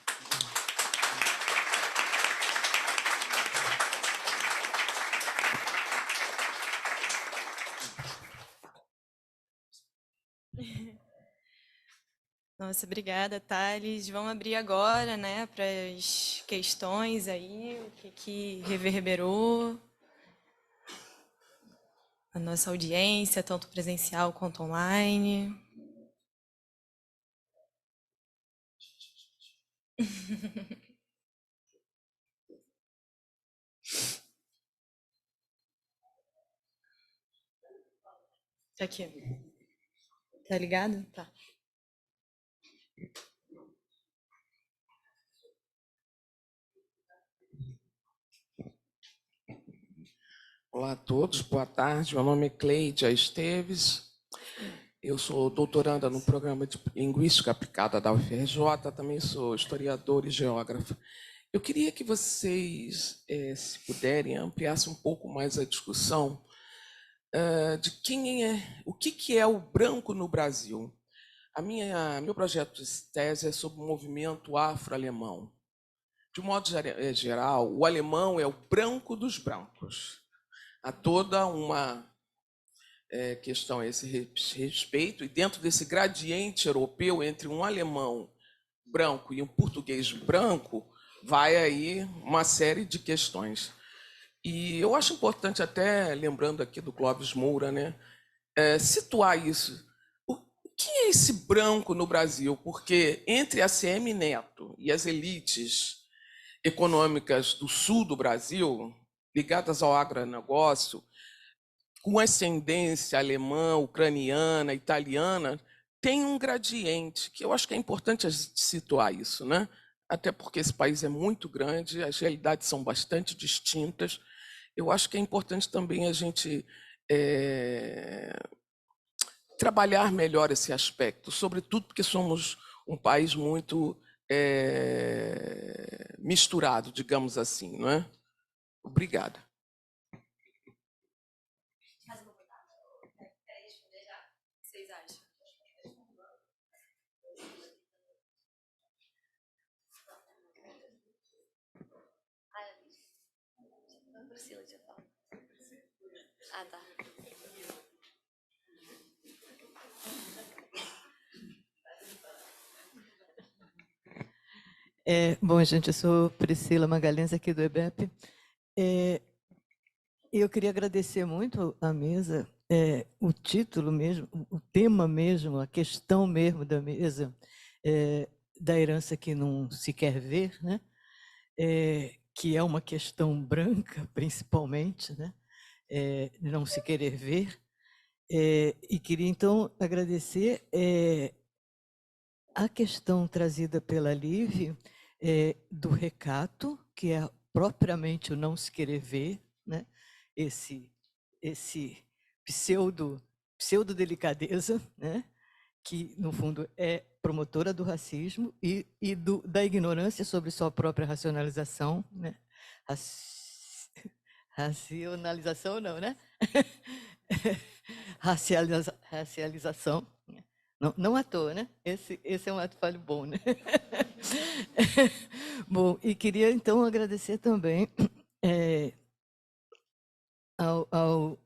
Nossa, obrigada, Thales. Vamos abrir agora, né, para as questões aí, o que reverberou a nossa audiência, tanto presencial quanto online. Tá aqui. Tá ligado? Tá. Olá a todos, boa tarde. Meu nome é Cleidia Esteves. Eu sou doutoranda no programa de Linguística Aplicada da UFRJ, também sou historiadora e geógrafa. Eu queria que vocês, se puderem, ampliassem um pouco mais a discussão de o que é o branco no Brasil. Meu projeto de tese é sobre o movimento afro-alemão. De um modo geral, o alemão é o branco dos brancos. Há toda uma questão a esse respeito, e dentro desse gradiente europeu entre um alemão branco e um português branco, vai aí uma série de questões. E eu acho importante, até lembrando aqui do Clóvis Moura, né, situar isso. Quem é esse branco no Brasil? Porque entre a ACM Neto e as elites econômicas do sul do Brasil, ligadas ao agronegócio, com ascendência alemã, ucraniana, italiana, tem um gradiente, que eu acho que é importante situar isso, né? Até porque esse país é muito grande, as realidades são bastante distintas. Eu acho que é importante também a gente trabalhar melhor esse aspecto, sobretudo porque somos um país muito misturado, digamos assim, não é? Obrigada. Priscila tinha falado. Ah, tá. Bom, gente, eu sou Priscila Magalhães, aqui do EBEP. Eu queria agradecer muito à mesa, o título mesmo, o tema mesmo, a questão mesmo da mesa, da herança que não se quer ver, né? Que é uma questão branca, principalmente, né? De não se querer ver. E queria, então, agradecer a questão trazida pela Liv, do recato, que é propriamente o não se querer ver, né? Esse pseudo-delicadeza, né? Que, no fundo, é promotora do racismo e da ignorância sobre sua própria racionalização, né? Racionalização não, né? Racialização. Não à toa, né? Esse é um ato falho bom, né? Bom, e queria, então, agradecer também ao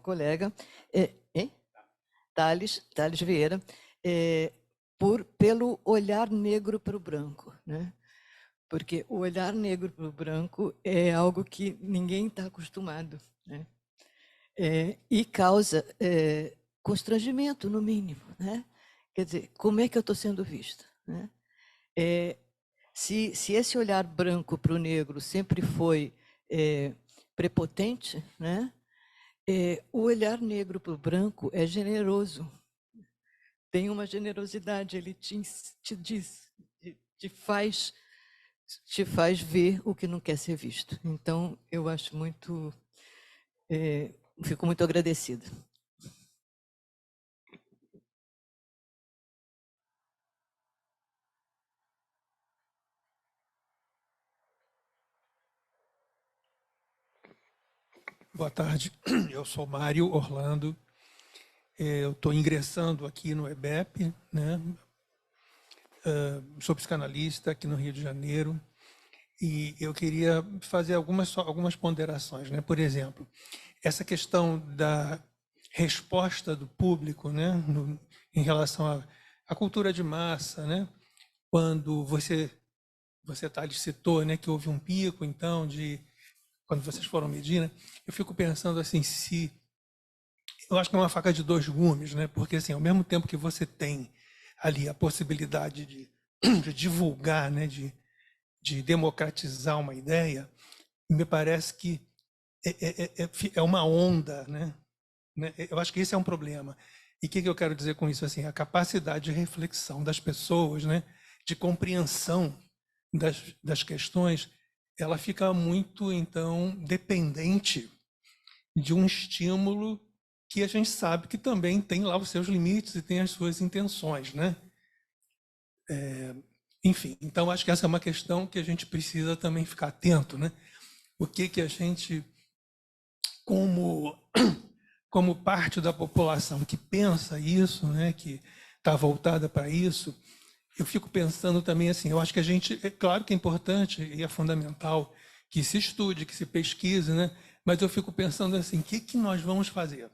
colega Thales Vieira, pelo olhar negro para o branco, né? Porque o olhar negro para o branco é algo que ninguém está acostumado, né? E causa constrangimento, no mínimo, né? Quer dizer, como é que eu estou sendo vista, né? Se esse olhar branco para o negro sempre foi prepotente, né? O olhar negro para o branco é generoso, tem uma generosidade, ele te diz, te faz ver o que não quer ser visto. Então, eu acho muito, fico muito agradecida. Boa tarde, eu sou Mário Orlando, eu estou ingressando aqui no EBEP, né? Sou psicanalista aqui no Rio de Janeiro e eu queria fazer algumas ponderações, né? Por exemplo, essa questão da resposta do público, né? Em relação à cultura de massa, né? Quando você Thales, citou, né, que houve um pico, então, quando vocês foram medir, né? Eu fico pensando assim, eu acho que é uma faca de dois gumes, né? Porque, assim, ao mesmo tempo que você tem ali a possibilidade de divulgar, né? De democratizar uma ideia, me parece que é uma onda, né? Eu acho que esse é um problema. E o que eu quero dizer com isso? Assim, a capacidade de reflexão das pessoas, né? De compreensão das questões, ela fica muito, então, dependente de um estímulo que a gente sabe que também tem lá os seus limites e tem as suas intenções, né? Enfim, então acho que essa é uma questão que a gente precisa também ficar atento, né? O que a gente, como parte da população que pensa isso, né? Que está voltada para isso, eu fico pensando também assim, eu acho que a gente, é claro que é importante e é fundamental que se estude, que se pesquise, né? Mas eu fico pensando assim, o que nós vamos fazer? O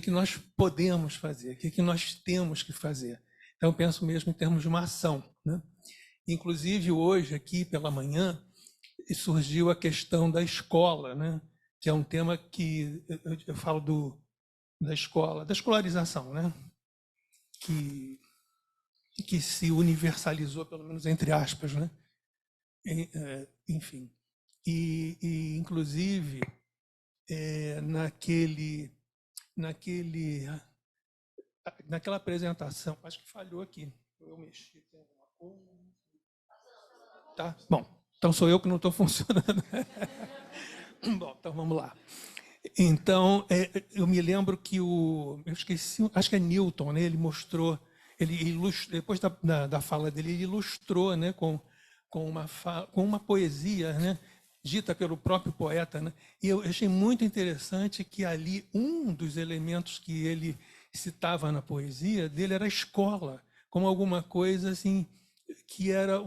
que nós podemos fazer? O que nós temos que fazer? Então, eu penso mesmo em termos de uma ação, né? Inclusive, hoje, aqui pela manhã, surgiu a questão da escola, né? Que é um tema que eu falo da escola, da escolarização, né? Que se universalizou, pelo menos entre aspas, né? Enfim. E inclusive, naquela apresentação, acho que falhou aqui, eu mexi, tem alguma coisa? Tá? Bom, então sou eu que não estou funcionando. Bom, então vamos lá. Então, eu me lembro que eu esqueci, acho que é Newton, né? Ele mostrou, ele ilustrou, depois da fala dele, ele ilustrou, né? Com uma poesia, né? Dita pelo próprio poeta, né? E eu achei muito interessante que ali um dos elementos que ele citava na poesia dele era a escola, como alguma coisa assim que era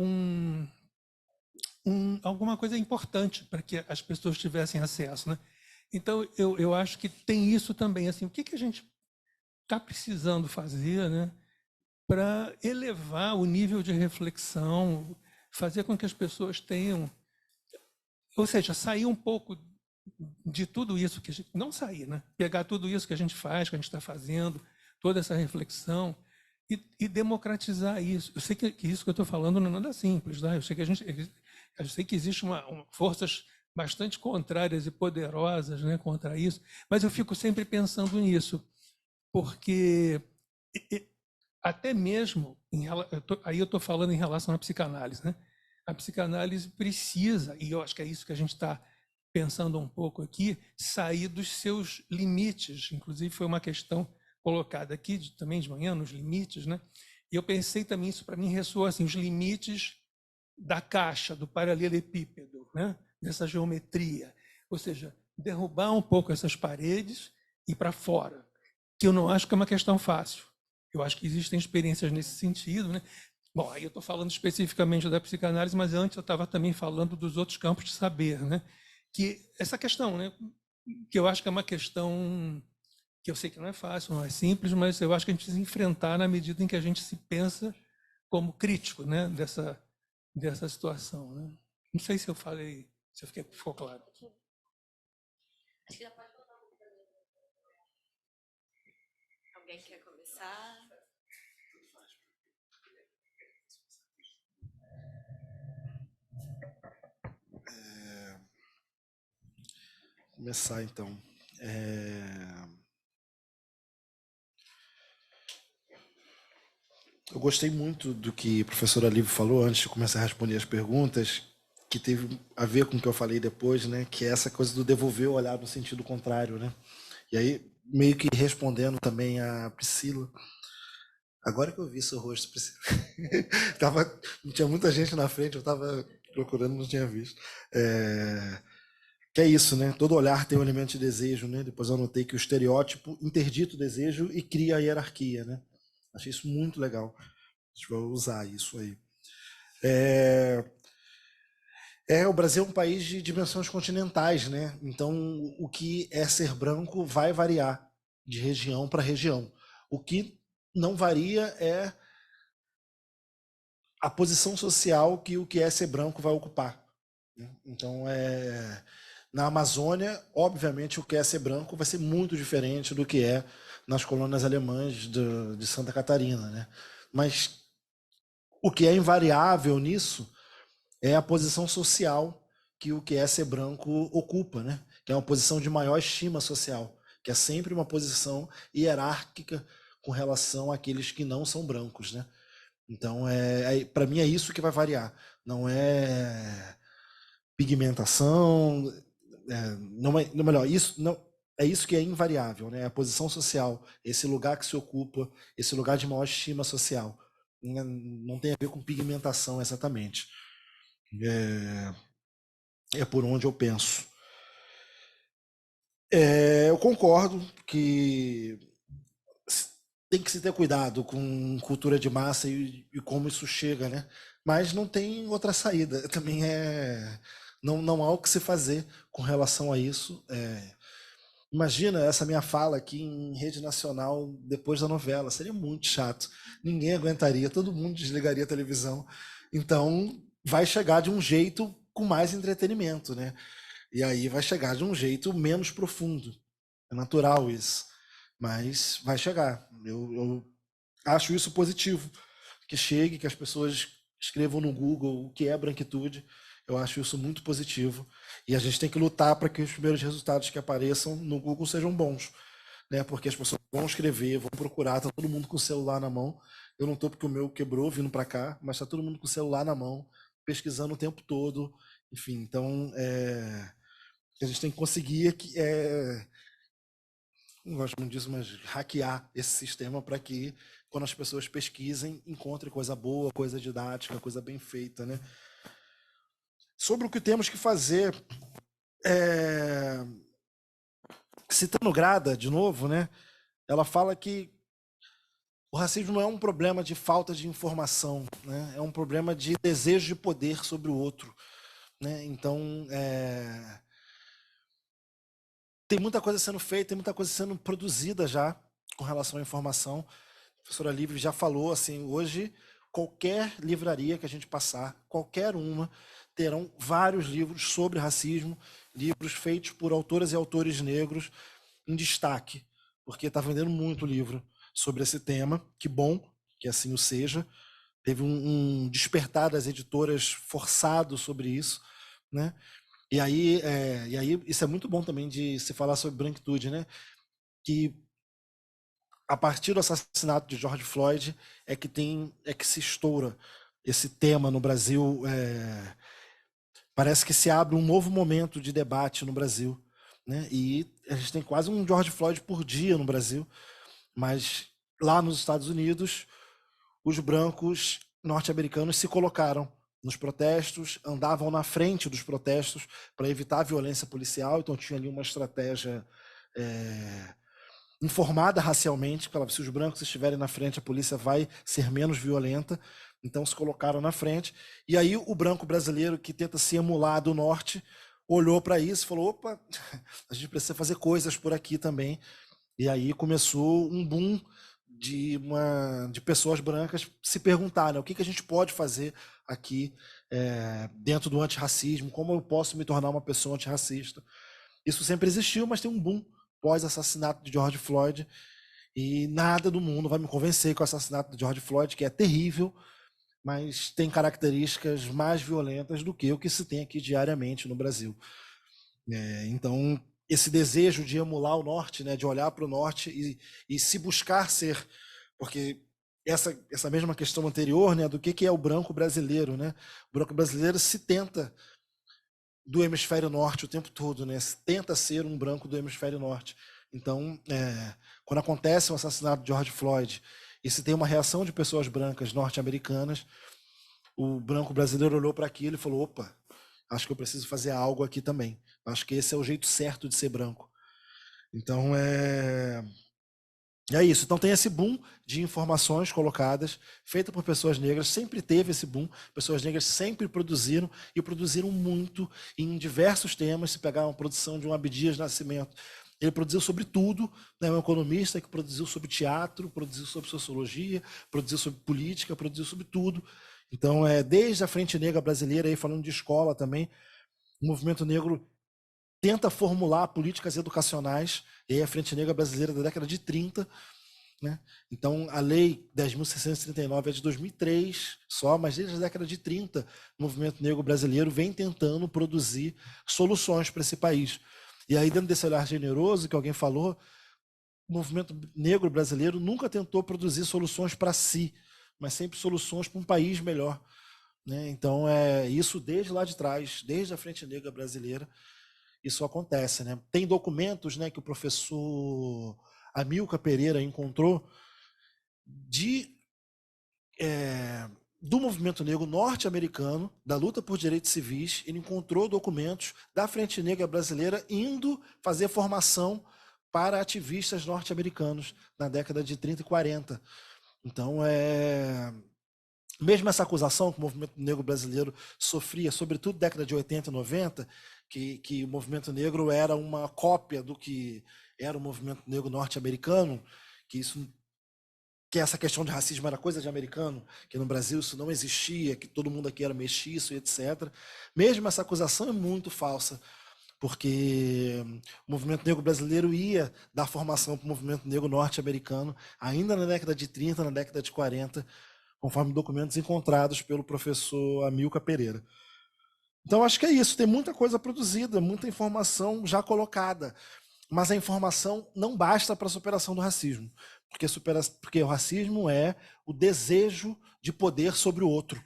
alguma coisa importante para que as pessoas tivessem acesso, né? Então, eu acho que tem isso também. Assim, o que a gente está precisando fazer, né, para elevar o nível de reflexão, fazer com que as pessoas tenham... Ou seja, sair um pouco de tudo isso que a gente... Não sair, né? Pegar tudo isso que a gente faz, que a gente está fazendo, toda essa reflexão, e democratizar isso. Eu sei que isso que eu estou falando não é nada simples, tá? Eu sei que existem forças bastante contrárias e poderosas, né, contra isso, mas eu fico sempre pensando nisso, porque até mesmo, aí eu estou falando em relação à psicanálise, né? A psicanálise precisa, e eu acho que é isso que a gente está pensando um pouco aqui, sair dos seus limites. Inclusive, foi uma questão colocada aqui também de manhã, nos limites, né? E eu pensei também, isso para mim ressoa assim, os limites da caixa, do paralelepípedo, né? Dessa geometria. Ou seja, derrubar um pouco essas paredes e ir para fora, que eu não acho que é uma questão fácil. Eu acho que existem experiências nesse sentido, né? Bom, aí eu estou falando especificamente da psicanálise, mas antes eu estava também falando dos outros campos de saber, né? Que essa questão, né? Que eu acho que é uma questão que eu sei que não é fácil, não é simples, mas eu acho que a gente precisa enfrentar na medida em que a gente se pensa como crítico, né? Dessa situação, né? Não sei se eu falei, se ficou claro. Acho que já pode botar um pouco. Alguém quer começar? Começar então. Eu gostei muito do que a professora Lívia falou antes de começar a responder as perguntas, que teve a ver com o que eu falei depois, né? Que é essa coisa do devolver o olhar no sentido contrário, né? E aí, meio que respondendo também a Priscila. Agora que eu vi seu rosto, Priscila. Tinha muita gente na frente, eu estava procurando, não tinha visto. Que é isso, né? Todo olhar tem um elemento de desejo, né? Depois eu anotei que o estereótipo interdita o desejo e cria a hierarquia, né? Achei isso muito legal. A gente vai usar isso aí. O Brasil é um país de dimensões continentais, né? Então, o que é ser branco vai variar de região para região. O que não varia é a posição social que o que é ser branco vai ocupar. Então, na Amazônia, obviamente, o que é ser branco vai ser muito diferente do que é nas colônias alemãs de Santa Catarina, né? Mas o que é invariável nisso é a posição social que o que é ser branco ocupa, né? Que é uma posição de maior estima social, que é sempre uma posição hierárquica com relação àqueles que não são brancos, né? Então, para mim é isso que vai variar. Não é pigmentação, melhor, isso não é isso que é invariável, né? A posição social, esse lugar que se ocupa, esse lugar de maior estima social, não tem a ver com pigmentação exatamente. É por onde eu penso. Eu concordo que tem que se ter cuidado com cultura de massa e como isso chega, né? Mas não tem outra saída. Também não há o que se fazer com relação a isso. Imagina essa minha fala aqui em rede nacional depois da novela. Seria muito chato. Ninguém aguentaria, todo mundo desligaria a televisão. Então, vai chegar de um jeito com mais entretenimento, né? E aí vai chegar de um jeito menos profundo. É natural isso. Mas vai chegar. Eu acho isso positivo. Que chegue, que as pessoas escrevam no Google o que é branquitude. Eu acho isso muito positivo. E a gente tem que lutar para que os primeiros resultados que apareçam no Google sejam bons, né? Porque as pessoas vão escrever, vão procurar, tá todo mundo com o celular na mão. Eu não estou porque o meu quebrou vindo para cá, mas está todo mundo com o celular na mão, pesquisando o tempo todo. Enfim, então a gente tem que conseguir não gosto muito disso, mas hackear esse sistema para que quando as pessoas pesquisem, encontrem coisa boa, coisa didática, coisa bem feita, né? Sobre o que temos que fazer, citando Grada de novo, né? Ela fala que o racismo não é um problema de falta de informação, né? É um problema de desejo de poder sobre o outro. né? Então, tem muita coisa sendo feita, tem muita coisa sendo produzida já com relação à informação. A professora Lívia já falou, assim, hoje qualquer livraria que a gente passar, qualquer uma, terão vários livros sobre racismo, livros feitos por autoras e autores negros em destaque, porque está vendendo muito livro sobre esse tema. Que bom que assim o seja. Teve um despertar das editoras forçado sobre isso, né? E aí isso é muito bom também de se falar sobre branquitude, né? Que a partir do assassinato de George Floyd é que se estoura esse tema no Brasil. Parece que se abre um novo momento de debate no Brasil, né? E a gente tem quase um George Floyd por dia no Brasil, mas lá nos Estados Unidos, os brancos norte-americanos se colocaram nos protestos, andavam na frente dos protestos para evitar a violência policial, então tinha ali uma estratégia informada racialmente, que se os brancos estiverem na frente, a polícia vai ser menos violenta, então se colocaram na frente. E aí o branco brasileiro, que tenta se emular do norte, olhou para isso e falou, opa, a gente precisa fazer coisas por aqui também. E aí começou um boom de pessoas brancas se perguntarem, o que a gente pode fazer aqui dentro do antirracismo, como eu posso me tornar uma pessoa antirracista. Isso sempre existiu, mas tem um boom pós-assassinato de George Floyd, e nada do mundo vai me convencer que o assassinato de George Floyd, que é terrível, mas tem características mais violentas do que o que se tem aqui diariamente no Brasil. Então, esse desejo de emular o norte, né, de olhar para o norte e se buscar ser, porque essa mesma questão anterior, né, do que é o branco brasileiro, né? O branco brasileiro se tenta do hemisfério norte o tempo todo, né? Se tenta ser um branco do hemisfério norte. Então, quando acontece o assassinato de George Floyd e se tem uma reação de pessoas brancas norte-americanas, o branco brasileiro olhou para aquilo e falou, opa, acho que eu preciso fazer algo aqui também. Acho que esse é o jeito certo de ser branco. Então, é isso. Então tem esse boom de informações colocadas, feita por pessoas negras, sempre teve esse boom, pessoas negras sempre produziram, e produziram muito em diversos temas. Se pegar uma produção de um Abdias Nascimento, ele produziu sobre tudo, né? Um economista que produziu sobre teatro, produziu sobre sociologia, produziu sobre política, produziu sobre tudo. Então, desde a Frente Negra Brasileira, aí falando de escola também, o movimento negro tenta formular políticas educacionais, e aí a Frente Negra Brasileira da década de 30, né? Então, a Lei 10.639 é de 2003 só, mas desde a década de 30, o movimento negro brasileiro vem tentando produzir soluções para esse país. E aí, dentro desse olhar generoso que alguém falou, o movimento negro brasileiro nunca tentou produzir soluções para si, mas sempre soluções para um país melhor, né? Então, isso desde lá de trás, desde a Frente Negra Brasileira, isso acontece, né? Tem documentos, né, que o professor Amilcar Pereira encontrou do movimento negro norte-americano, da luta por direitos civis. Ele encontrou documentos da Frente Negra Brasileira indo fazer formação para ativistas norte-americanos na década de 30 e 40. Então, mesmo essa acusação que o movimento negro brasileiro sofria, sobretudo na década de 80 e 90, que o movimento negro era uma cópia do que era o movimento negro norte-americano, que essa questão de racismo era coisa de americano, que no Brasil isso não existia, que todo mundo aqui era mestiço e etc. Mesmo essa acusação é muito falsa, porque o movimento negro brasileiro ia dar formação para o movimento negro norte-americano ainda na década de 30, na década de 40, conforme documentos encontrados pelo professor Amilcar Pereira. Então, acho que é isso. Tem muita coisa produzida, muita informação já colocada. Mas a informação não basta para a superação do racismo. Porque o racismo é o desejo de poder sobre o outro.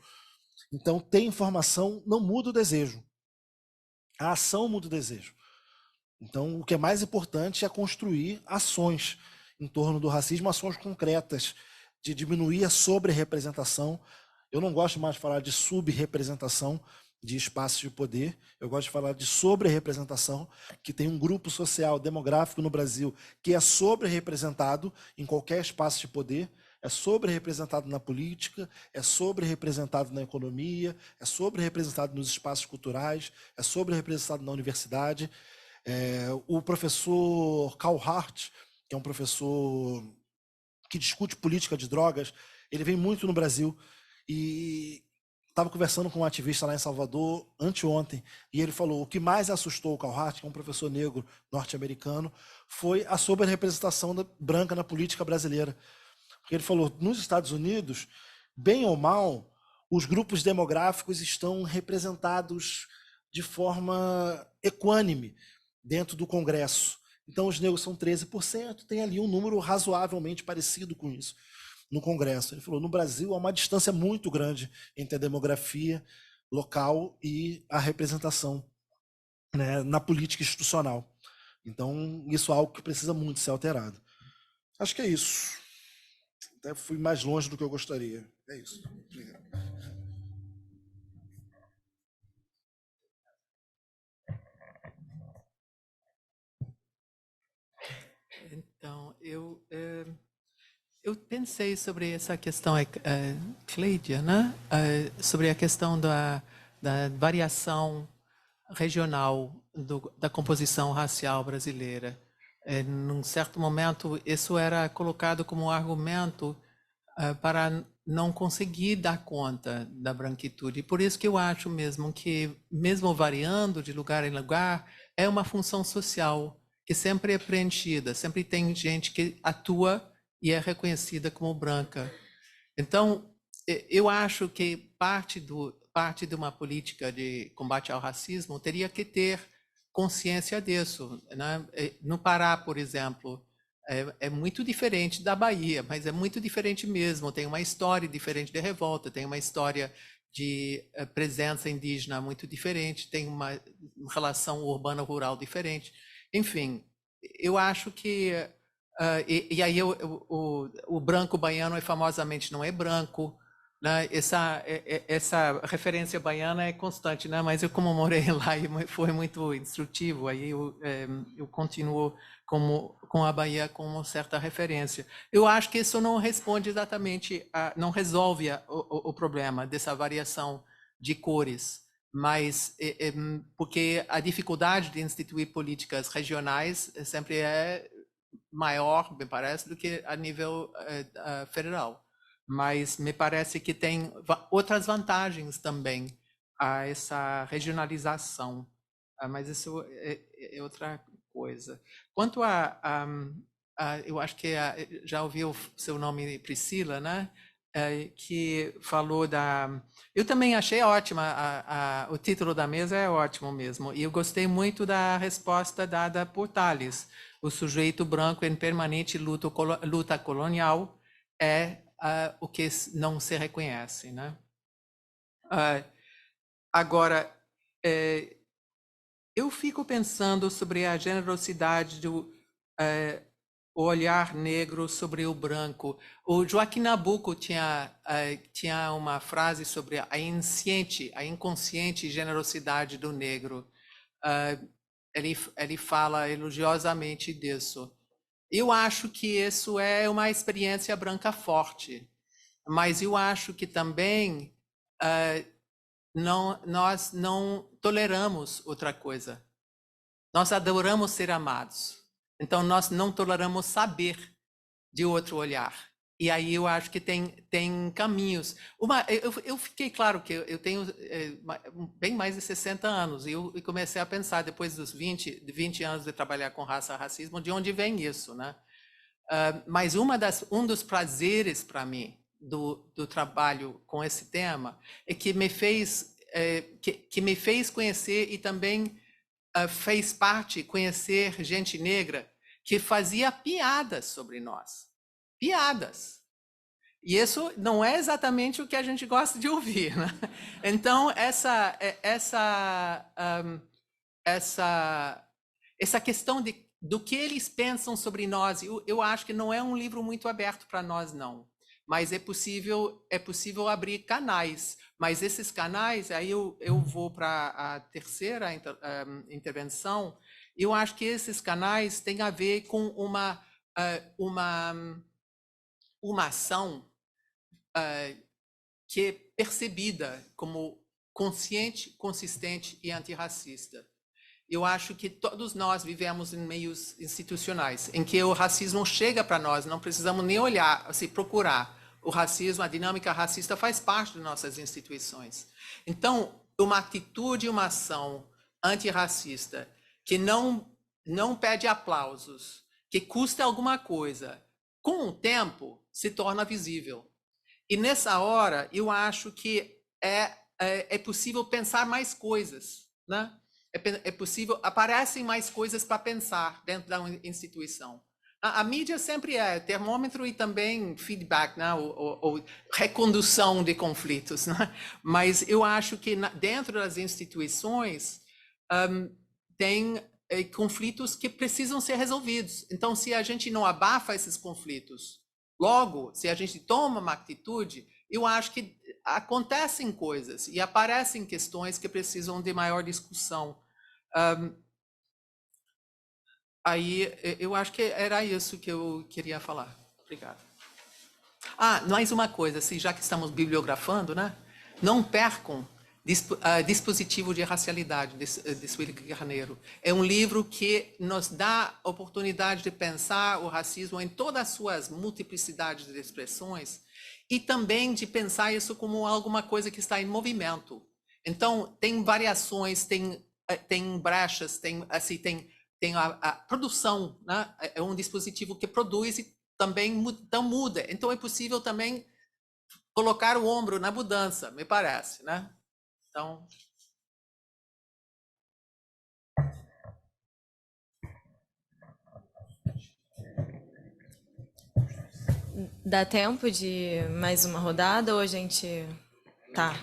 Então, ter informação não muda o desejo. A ação muda o desejo. Então, o que é mais importante é construir ações em torno do racismo, ações concretas, de diminuir a sobre-representação. Eu não gosto mais de falar de subrepresentação de espaços de poder, eu gosto de falar de sobre-representação, que tem um grupo social demográfico no Brasil que é sobre-representado em qualquer espaço de poder, é sobre-representado na política, é sobre-representado na economia, é sobre-representado nos espaços culturais, é sobre-representado na universidade. O professor Karl Hart, que é um professor que discute política de drogas, ele vem muito no Brasil e estava conversando com um ativista lá em Salvador anteontem, e ele falou: o que mais assustou o Karl Hart, que é um professor negro norte-americano, foi a sobre-representação branca na política brasileira. Porque ele falou, nos Estados Unidos, bem ou mal, os grupos demográficos estão representados de forma equânime dentro do Congresso. Então, os negros são 13%, tem ali um número razoavelmente parecido com isso no Congresso. Ele falou, no Brasil há uma distância muito grande entre a demografia local e a representação, né, na política institucional. Então, isso é algo que precisa muito ser alterado. Acho que é isso. Até fui mais longe do que eu gostaria. É isso. Obrigado. Então, eu pensei sobre essa questão, Cleidia, né? Sobre a questão da variação regional da composição racial brasileira. Num certo momento, isso era colocado como argumento para não conseguir dar conta da branquitude. Por isso que eu acho mesmo que, mesmo variando de lugar em lugar, é uma função social que sempre é preenchida, sempre tem gente que atua e é reconhecida como branca. Então, eu acho que parte de uma política de combate ao racismo teria que ter consciência disso, né? No Pará, por exemplo, é muito diferente da Bahia, mas é muito diferente mesmo. Tem uma história diferente de revolta, tem uma história de presença indígena muito diferente, tem uma relação urbano-rural diferente. Enfim, eu acho que... e aí o branco baiano famosamente não é branco, né? Essa referência baiana é constante, né? Mas eu, como morei lá e foi muito instrutivo, aí eu continuo com a Bahia como certa referência. Eu acho que isso não responde exatamente, não resolve o problema dessa variação de cores, mas porque a dificuldade de instituir políticas regionais sempre é maior, me parece, do que a nível federal. Mas me parece que tem outras vantagens também a essa regionalização. Mas isso é outra coisa. Quanto eu acho que já ouviu seu nome, Priscila, né? Que falou da... Eu também achei ótima, o título da mesa é ótimo mesmo, e eu gostei muito da resposta dada por Tales. O sujeito branco em permanente luta colonial é o que não se reconhece, né? Agora, eu fico pensando sobre a generosidade do olhar negro sobre o branco. O Joaquim Nabuco tinha uma frase sobre a inconsciente generosidade do negro. Ele fala elogiosamente disso. Eu acho que isso é uma experiência branca forte, mas eu acho que também nós não toleramos outra coisa. Nós adoramos ser amados, então nós não toleramos saber de outro olhar. E aí eu acho que tem caminhos. Eu fiquei claro que eu tenho bem mais de 60 anos, e eu comecei a pensar, depois dos 20 anos de trabalhar com raça e racismo, de onde vem isso, né? Mas um dos prazeres para mim do trabalho com esse tema é que me fez conhecer e também fez parte conhecer gente negra que fazia piadas sobre nós. Piadas. E isso não é exatamente o que a gente gosta de ouvir, né? Então, essa questão do que eles pensam sobre nós, eu acho que não é um livro muito aberto para nós, não. Mas é possível abrir canais. Mas esses canais, aí eu vou para a terceira intervenção, eu acho que esses canais têm a ver com uma ação que é percebida como consciente, consistente e antirracista. Eu acho que todos nós vivemos em meios institucionais, em que o racismo chega para nós, não precisamos nem olhar, se procurar. O racismo, a dinâmica racista faz parte de nossas instituições. Então, uma atitude, uma ação antirracista que não pede aplausos, que custa alguma coisa, com o tempo se torna visível. E nessa hora, eu acho que é possível pensar mais coisas, né? É possível, aparecem mais coisas para pensar dentro da instituição. A mídia sempre é termômetro e também feedback, né? ou recondução de conflitos. Né? Mas eu acho que dentro das instituições tem conflitos que precisam ser resolvidos. Então, se a gente não abafa esses conflitos, logo, se a gente toma uma atitude, eu acho que acontecem coisas e aparecem questões que precisam de maior discussão. Aí, eu acho que era isso que eu queria falar. Obrigado. Mais uma coisa, assim, já que estamos bibliografando, né? Não percam Dispositivo de Racialidade, de Sueli Carneiro. É um livro que nos dá a oportunidade de pensar o racismo em todas as suas multiplicidades de expressões e também de pensar isso como alguma coisa que está em movimento. Então, tem variações, tem brechas, tem a produção, né? É um dispositivo que produz e também então muda. Então, é possível também colocar o ombro na mudança, me parece, né? Então... Dá tempo de mais uma rodada ou a gente... Tá.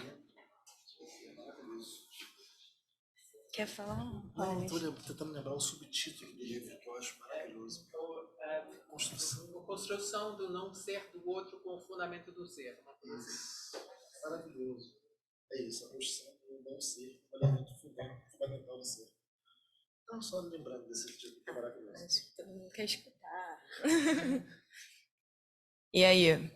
Quer falar? Não, estou tentando lembrar o subtítulo do livro, que eu acho maravilhoso. Construção do não ser do outro com o fundamento do ser. Maravilhoso. É isso, a construção do não ser com o elemento fundamental do ser. Não, só lembrando desse título que é maravilhoso. Acho que todo mundo quer escutar. E aí?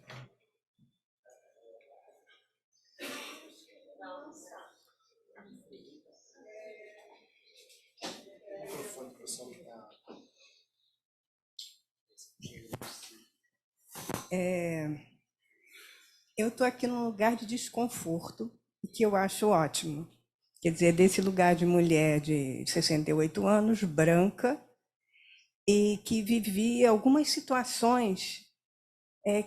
Eu estou aqui num lugar de desconforto, que eu acho ótimo. Quer dizer, desse lugar de mulher de 68 anos, branca, e que vivi algumas situações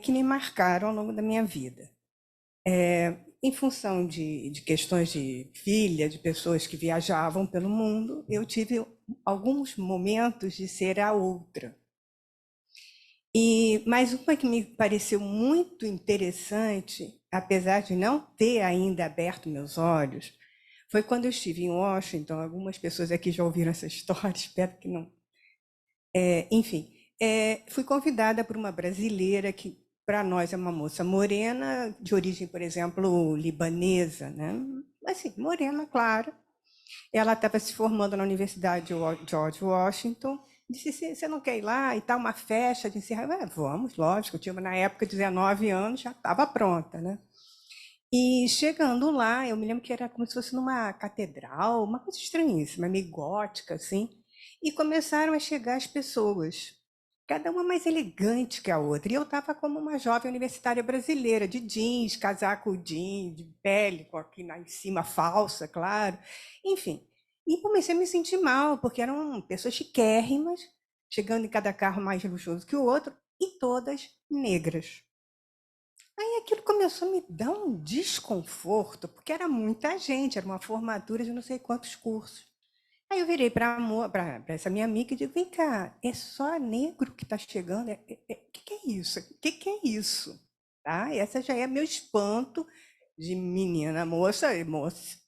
que me marcaram ao longo da minha vida. Em função de questões de filha, de pessoas que viajavam pelo mundo, eu tive alguns momentos de ser a outra. Mas uma que me pareceu muito interessante, apesar de não ter ainda aberto meus olhos, foi quando eu estive em Washington. Algumas pessoas aqui já ouviram essa história, espero que não. Enfim, fui convidada por uma brasileira que, para nós, é uma moça morena, de origem, por exemplo, libanesa, né? Assim, morena, claro. Ela estava se formando na Universidade de George Washington. Disse: você não quer ir lá e tal, uma festa de encerramento? Vamos, lógico. Eu tinha, na época, 19 anos, já estava pronta, né? E chegando lá, eu me lembro que era como se fosse numa catedral, uma coisa estranhíssima, meio gótica, assim. E começaram a chegar as pessoas, cada uma mais elegante que a outra. E eu estava como uma jovem universitária brasileira, de jeans, casaco jeans, de pele, com aqui em cima falsa, claro. Enfim. E comecei a me sentir mal, porque eram pessoas chiquérrimas, chegando em cada carro mais luxuoso que o outro, e todas negras. Aí aquilo começou a me dar um desconforto, porque era muita gente, era uma formatura de não sei quantos cursos. Aí eu virei para essa minha amiga e digo: vem cá, é só negro que está chegando? O que é isso? O que é isso? Tá? Essa já é meu espanto de menina, moça,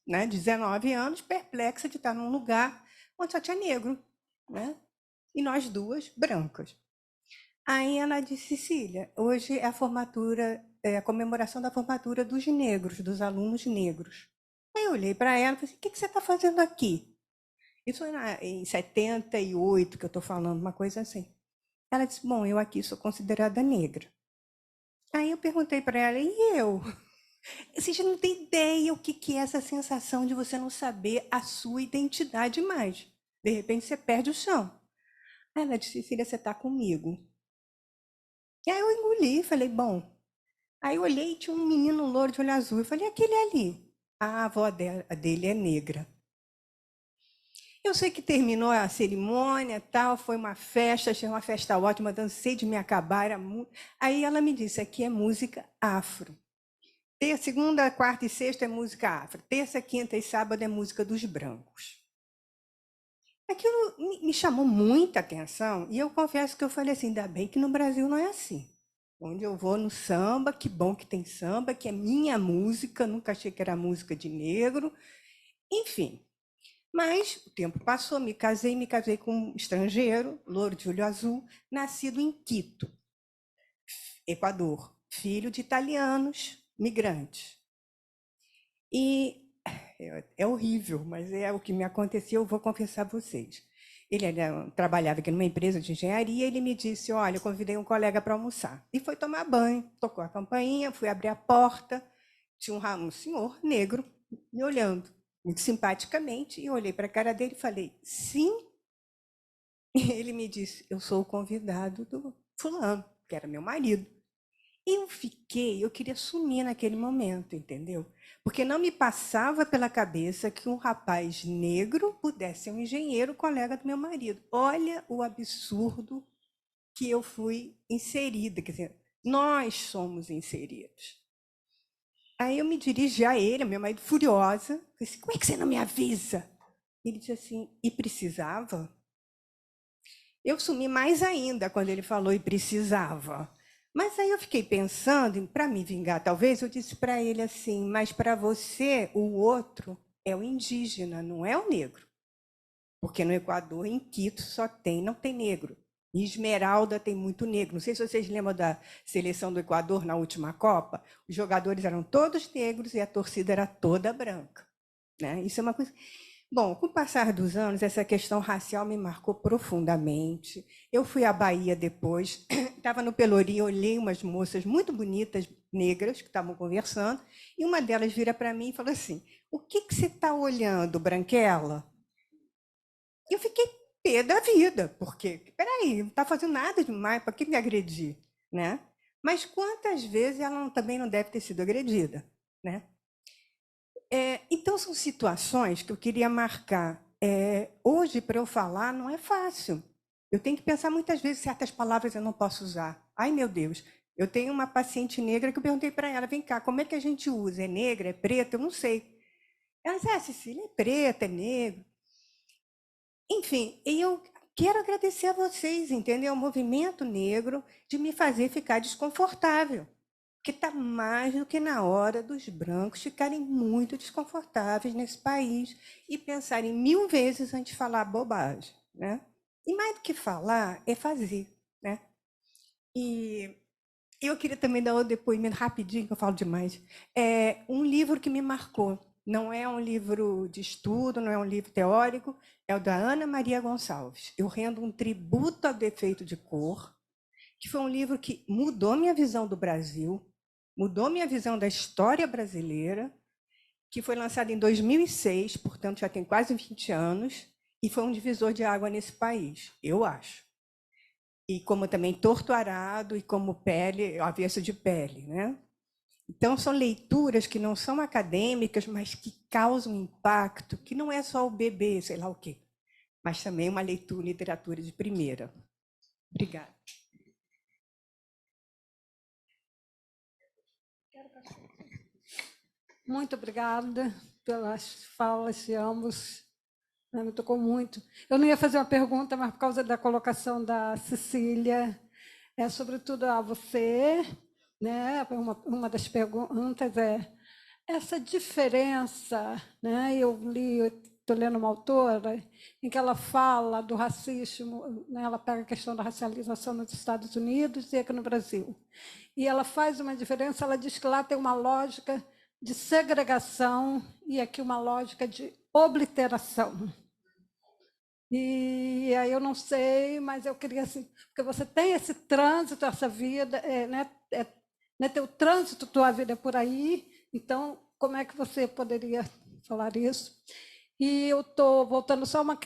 né, 19 anos, perplexa de estar num lugar onde só tinha negro, né? E nós duas brancas. Aí ela disse: Cecília, hoje é a formatura, a comemoração da formatura dos negros, dos alunos negros. Aí eu olhei para ela e falei: o que você está fazendo aqui? Isso foi em 78 que eu estou falando, uma coisa assim. Ela disse: bom, eu aqui sou considerada negra. Aí eu perguntei para ela, e eu? Vocês não têm ideia o que é essa sensação de você não saber a sua identidade mais. De repente você perde o chão. Aí ela disse, Cecília, você está comigo. E aí eu engoli, falei, bom. Aí eu olhei e tinha um menino louro de olho azul. Eu falei, aquele ali. A avó dele é negra. Eu sei que terminou a cerimônia, tal, foi uma festa, achei uma festa ótima, dancei de me acabar. Aí ela me disse, aqui é música afro. Segunda, quarta e sexta é música afro. Terça, quinta e sábado é música dos brancos. Aquilo me chamou muita atenção e eu confesso que eu falei assim, ainda bem que no Brasil não é assim. Onde eu vou no samba, que bom que tem samba, que é minha música, nunca achei que era música de negro. Enfim, mas o tempo passou, me casei com um estrangeiro, louro de olho azul, nascido em Quito, Equador, filho de italianos, migrantes. E é horrível, mas é o que me aconteceu, eu vou confessar a vocês. Ele trabalhava aqui numa empresa de engenharia, ele me disse, olha, eu convidei um colega para almoçar. E foi tomar banho, tocou a campainha, fui abrir a porta, tinha um senhor negro me olhando, muito simpaticamente, e eu olhei para a cara dele e falei, sim. E ele me disse, eu sou o convidado do fulano, que era meu marido. Eu queria sumir naquele momento, entendeu? Porque não me passava pela cabeça que um rapaz negro pudesse ser um engenheiro, colega do meu marido. Olha o absurdo que eu fui inserida, quer dizer, nós somos inseridos. Aí eu me dirigi a ele, meu marido, furiosa, disse, como é que você não me avisa? Ele disse assim, e precisava? Eu sumi mais ainda quando ele falou e precisava. Mas aí eu fiquei pensando, para me vingar talvez, eu disse para ele assim, mas para você o outro é o indígena, não é o negro. Porque no Equador, em Quito, não tem negro. Em Esmeralda tem muito negro. Não sei se vocês lembram da seleção do Equador na última Copa. Os jogadores eram todos negros e a torcida era toda branca. Né? Isso é uma coisa... Bom, com o passar dos anos, essa questão racial me marcou profundamente. Eu fui à Bahia depois, estava no Pelourinho, olhei umas moças muito bonitas, negras, que estavam conversando, e uma delas vira para mim e falou assim, o que você está olhando, Branquela? Eu fiquei pé da vida, porque, peraí, não está fazendo nada demais, para que me agredir? Né? Mas quantas vezes ela também não deve ter sido agredida? Né? Então, são situações que eu queria marcar. Hoje, para eu falar, não é fácil. Eu tenho que pensar muitas vezes certas palavras eu não posso usar. Ai, meu Deus, eu tenho uma paciente negra que eu perguntei para ela, vem cá, como é que a gente usa? É negra, é preta? Eu não sei. Ela disse, Cecília, é preta, é negro. Enfim, eu quero agradecer a vocês, entendeu? O movimento negro de me fazer ficar desconfortável. Porque está mais do que na hora dos brancos ficarem muito desconfortáveis nesse país e pensarem 1000 vezes antes de falar bobagem. Né? E mais do que falar, é fazer. Né? E eu queria também dar outro depoimento, rapidinho, que eu falo demais. Um livro que me marcou. Não é um livro de estudo, não é um livro teórico, é o da Ana Maria Gonçalves. Eu rendo um tributo ao Defeito de Cor, que foi um livro que mudou minha visão do Brasil, mudou minha visão da história brasileira, que foi lançado em 2006, portanto já tem quase 20 anos, e foi um divisor de água nesse país, eu acho. E como também Torto Arado e como Pele, Avesso de Pele. Né? Então, são leituras que não são acadêmicas, mas que causam impacto, que não é só o bebê, sei lá o quê, mas também uma leitura, literatura de primeira. Obrigada. Muito obrigada pelas falas de ambos. Me tocou muito. Eu não ia fazer uma pergunta, mas por causa da colocação da Cecília, sobretudo a você, né? Uma das perguntas é essa diferença, né? Estou lendo uma autora em que ela fala do racismo, né? Ela pega a questão da racialização nos Estados Unidos e aqui no Brasil. E ela faz uma diferença, ela diz que lá tem uma lógica de segregação e aqui uma lógica de obliteração. E aí eu não sei, mas eu queria assim, porque você tem esse trânsito, essa vida, né? né? Teu trânsito, tua vida é por aí. Então, como é que você poderia falar isso? E eu estou voltando só uma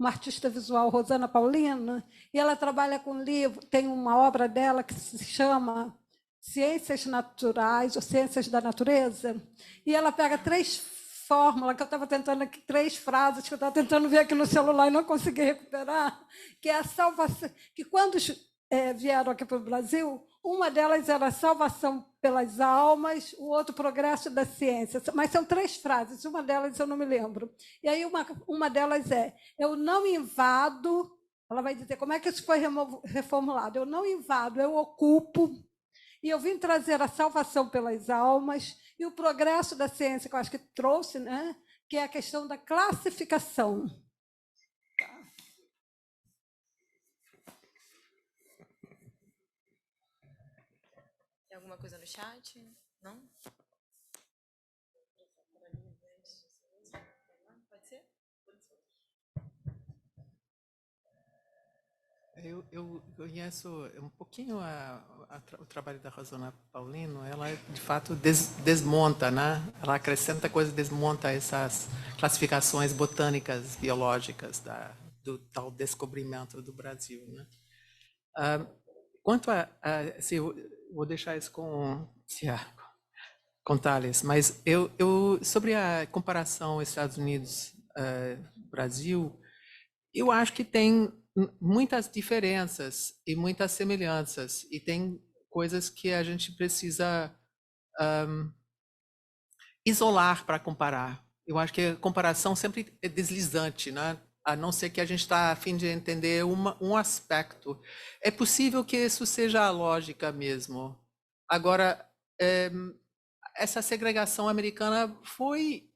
artista visual, Rosana Paulina, e ela trabalha com livro, tem uma obra dela que se chama Ciências Naturais ou Ciências da Natureza, e ela pega 3 fórmulas, que eu estava tentando aqui, 3 frases que eu estava tentando ver aqui no celular e não consegui recuperar, que é a salvação, que quando vieram aqui para o Brasil, uma delas era a salvação pelas almas, o outro progresso da ciência. Mas são 3 frases, uma delas eu não me lembro. E aí uma delas é: eu não invado, ela vai dizer como é que isso foi reformulado. Eu não invado, eu ocupo, e eu vim trazer a salvação pelas almas e o progresso da ciência, que eu acho que trouxe, né? Que é a questão da classificação. Tem alguma coisa no chat? Não? Pode ser? Eu conheço um pouquinho o trabalho da Rosana Paulino. Ela, de fato, desmonta, né? Ela acrescenta coisas, desmonta essas classificações botânicas, biológicas do tal descobrimento do Brasil, né? Quanto eu vou deixar isso com Tiago, com Thales, mas sobre a comparação Estados Unidos-Brasil, eu acho que tem muitas diferenças e muitas semelhanças, e tem coisas que a gente precisa isolar para comparar. Eu acho que a comparação sempre é deslizante, né? A não ser que a gente está a fim de entender um aspecto. É possível que isso seja a lógica mesmo. Agora, essa segregação americana foi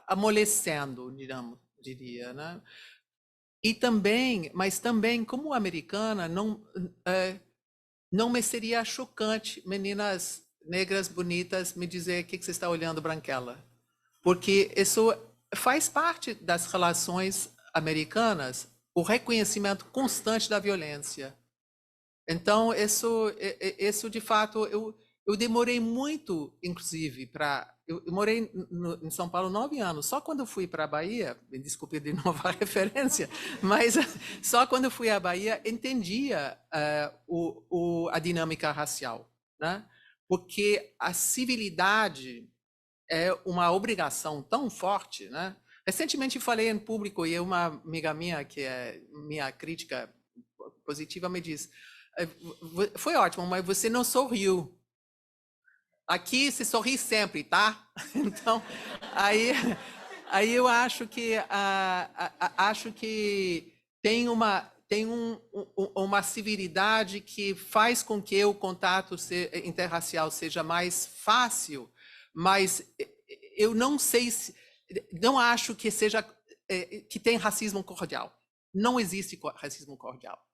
amolecendo, diria, né? Mas também, como americana, não me seria chocante meninas negras bonitas me dizer o que você está olhando, branquela. Porque isso faz parte das relações americanas, o reconhecimento constante da violência. Então, isso de fato, eu demorei muito, inclusive, eu morei em São Paulo 9 anos. Só quando eu fui para a Bahia, me desculpe de novo a referência, mas só quando eu fui à Bahia entendia a dinâmica racial, né? Porque a civilidade é uma obrigação tão forte, né? Recentemente falei em público e uma amiga minha, que é minha crítica positiva, me disse: foi ótimo, mas você não sorriu. Aqui se sorri sempre, tá? Então, aí eu acho que tem uma civilidade que faz com que o contato interracial seja mais fácil, mas eu não sei não acho que seja que tem racismo cordial. Não existe racismo cordial.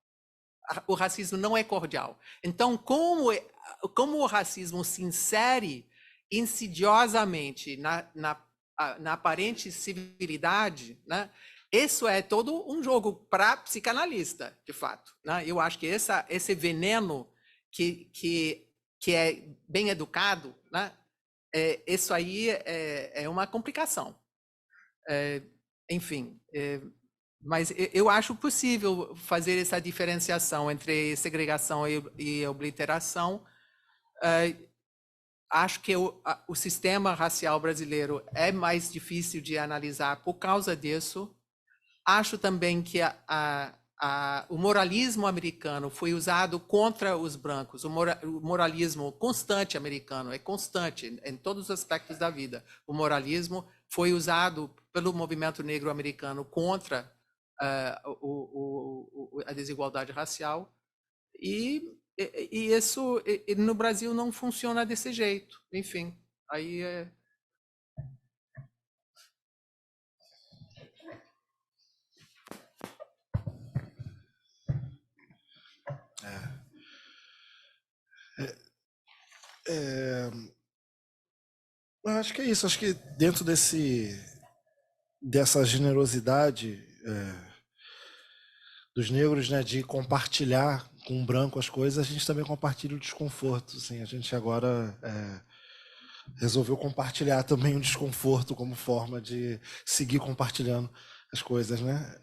O racismo não é cordial. Então, como o racismo se insere insidiosamente na aparente civilidade, né? Isso é todo um jogo para psicanalista, de fato, né? Eu acho que esse veneno que é bem educado, né? Isso aí é uma complicação. Enfim, mas eu acho possível fazer essa diferenciação entre segregação e obliteração. Acho que o sistema racial brasileiro é mais difícil de analisar por causa disso. Acho também que o moralismo americano foi usado contra os brancos. O moralismo constante americano é constante em todos os aspectos da vida. O moralismo foi usado pelo movimento negro americano contra a desigualdade racial, e isso no Brasil não funciona desse jeito. Enfim, aí eu acho que é isso. Acho que dentro dessa generosidade dos negros, né, de compartilhar com branco as coisas, a gente também compartilha o desconforto. Assim, a gente agora resolveu compartilhar também o desconforto como forma de seguir compartilhando as coisas, né?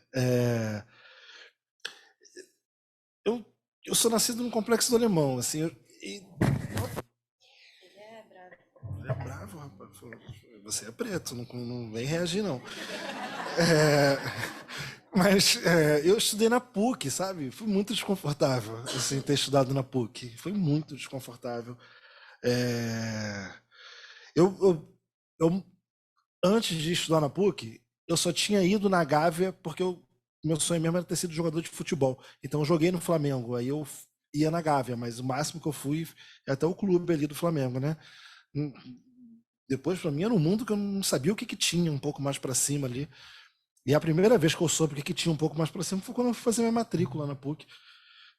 Eu sou nascido num complexo do Alemão, assim. Ele é bravo, rapaz. Você é preto, não vem reagir, não. Mas eu estudei na PUC, sabe? Foi muito desconfortável, assim, ter estudado na PUC. Foi muito desconfortável. Eu, antes de estudar na PUC, eu só tinha ido na Gávea porque meu sonho mesmo era ter sido jogador de futebol. Então eu joguei no Flamengo, aí eu ia na Gávea, mas o máximo que eu fui é até o clube ali do Flamengo, né? Depois, para mim, era um mundo que eu não sabia o que tinha um pouco mais para cima ali. E a primeira vez que eu soube o que tinha um pouco mais para cima foi quando eu fui fazer minha matrícula na PUC,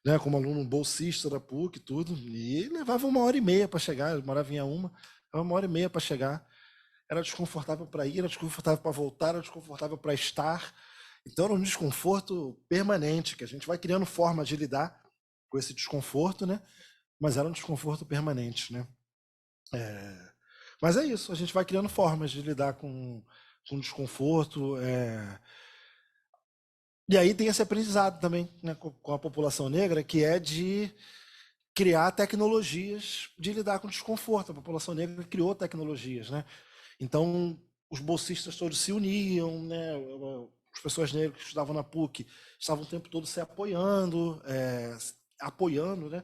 né? Como aluno bolsista da PUC e tudo. E levava 1h30 para chegar, eu morava em Auma, levava 1h30 para chegar. Era desconfortável para ir, era desconfortável para voltar, era desconfortável para estar. Então era um desconforto permanente, que a gente vai criando formas de lidar com esse desconforto, né? Mas era um desconforto permanente, né? Mas é isso, a gente vai criando formas de lidar com desconforto. E aí tem esse aprendizado também, né, com a população negra, que é de criar tecnologias de lidar com desconforto. A população negra criou tecnologias, né? Então, os bolsistas todos se uniam, né? As pessoas negras que estudavam na PUC estavam o tempo todo se apoiando, né?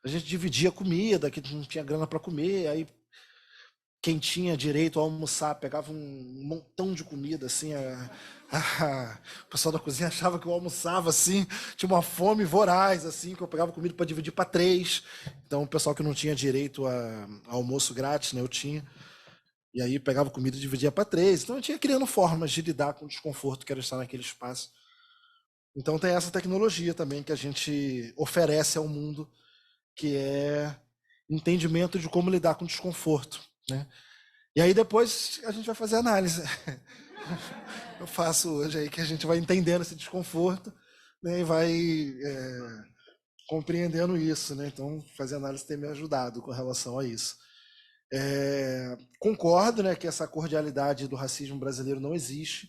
A gente dividia comida, que não tinha grana para comer, aí quem tinha direito a almoçar pegava um montão de comida, assim, o pessoal da cozinha achava que eu almoçava assim, tinha uma fome voraz, assim, que eu pegava comida para dividir para 3. Então o pessoal que não tinha direito a almoço grátis, né, eu tinha. E aí pegava comida e dividia para 3. Então eu tinha criando formas de lidar com o desconforto que era estar naquele espaço. Então tem essa tecnologia também que a gente oferece ao mundo, que é entendimento de como lidar com o desconforto, né? E aí depois a gente vai fazer análise. Eu faço hoje aí que a gente vai entendendo esse desconforto, né, e vai compreendendo isso, né? Então fazer análise tem me ajudado com relação a isso. Concordo, né, que essa cordialidade do racismo brasileiro não existe,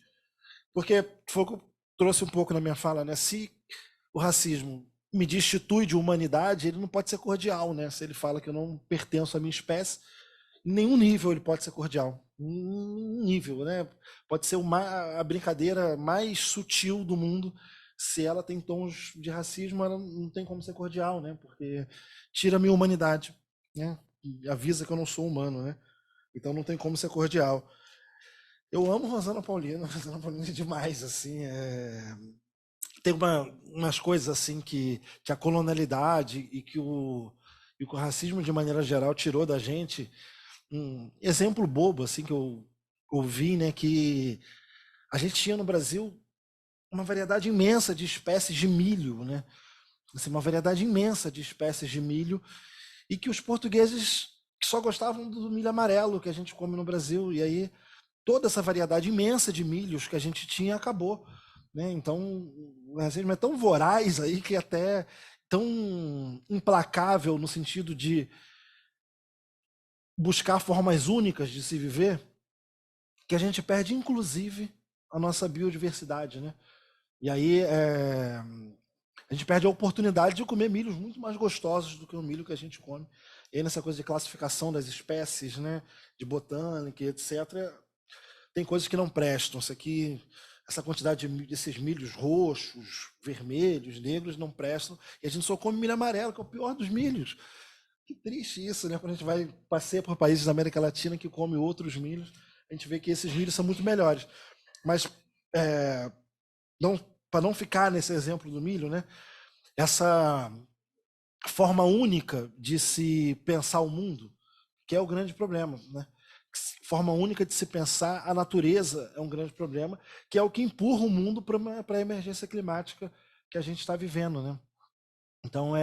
porque foi o que eu trouxe um pouco na minha fala, né? Se o racismo me destitui de humanidade, ele não pode ser cordial, né? Se ele fala que eu não pertenço à minha espécie, em nenhum nível ele pode ser cordial. Em nível, né? Pode ser a brincadeira mais sutil do mundo. Se ela tem tons de racismo, ela não tem como ser cordial, né? Porque tira a minha humanidade, né? E avisa que eu não sou humano, né? Então não tem como ser cordial. Eu amo Rosana Paulino é demais, assim. Tem umas coisas assim que a colonialidade e que o racismo de maneira geral tirou da gente. Um exemplo bobo assim que eu ouvi, né, que a gente tinha no Brasil uma variedade imensa de espécies de milho, né? Assim, uma variedade imensa de espécies de milho, e que os portugueses só gostavam do milho amarelo que a gente come no Brasil, e aí toda essa variedade imensa de milhos que a gente tinha acabou, né? Então o racismo é tão voraz aí, que até tão implacável no sentido de buscar formas únicas de se viver, que a gente perde inclusive a nossa biodiversidade, né? E aí a gente perde a oportunidade de comer milhos muito mais gostosos do que o milho que a gente come. E aí nessa coisa de classificação das espécies, né, de botânica, etc., tem coisas que não prestam. Isso aqui, essa quantidade desses milhos roxos, vermelhos, negros não prestam. E a gente só come milho amarelo, que é o pior dos milhos. Que triste isso, né? Quando a gente passeia por países da América Latina que come outros milhos, a gente vê que esses milhos são muito melhores. Mas para não ficar nesse exemplo do milho, né? Essa forma única de se pensar o mundo, que é o grande problema, né? Forma única de se pensar a natureza é um grande problema, que é o que empurra o mundo para a emergência climática que a gente está vivendo, né? Então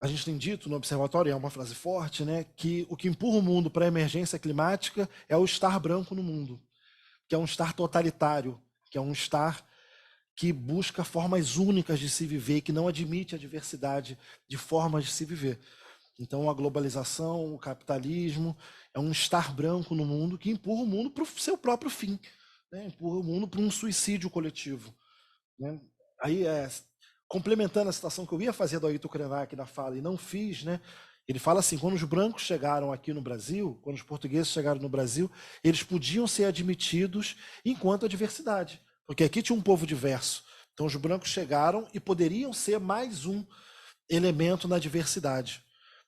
a gente tem dito no observatório, é uma frase forte, né, que o que empurra o mundo para a emergência climática é o estar branco no mundo, que é um estar totalitário, que é um estar que busca formas únicas de se viver, que não admite a diversidade de formas de se viver. Então, a globalização, o capitalismo, é um estar branco no mundo que empurra o mundo para o seu próprio fim, né? Empurra o mundo para um suicídio coletivo, né? Aí, complementando a citação que eu ia fazer do Ailton Krenak na fala e não fiz, né? Ele fala assim, quando os brancos chegaram aqui no Brasil, quando os portugueses chegaram no Brasil, eles podiam ser admitidos enquanto a diversidade, porque aqui tinha um povo diverso. Então, os brancos chegaram e poderiam ser mais um elemento na diversidade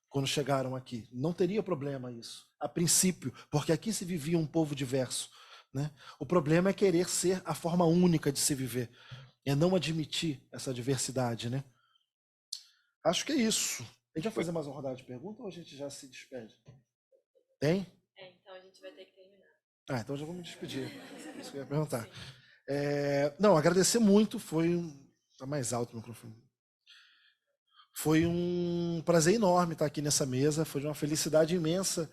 quando chegaram aqui. Não teria problema isso, a princípio, porque aqui se vivia um povo diverso, né? O problema é querer ser a forma única de se viver, é não admitir essa diversidade, né? Acho que é isso. A gente vai fazer mais uma rodada de perguntas ou a gente já se despede? Tem? Então a gente vai ter que terminar. Então já vou me despedir. Isso que eu ia perguntar. Não, agradecer muito, tá mais alto o microfone. Foi um prazer enorme estar aqui nessa mesa, foi uma felicidade imensa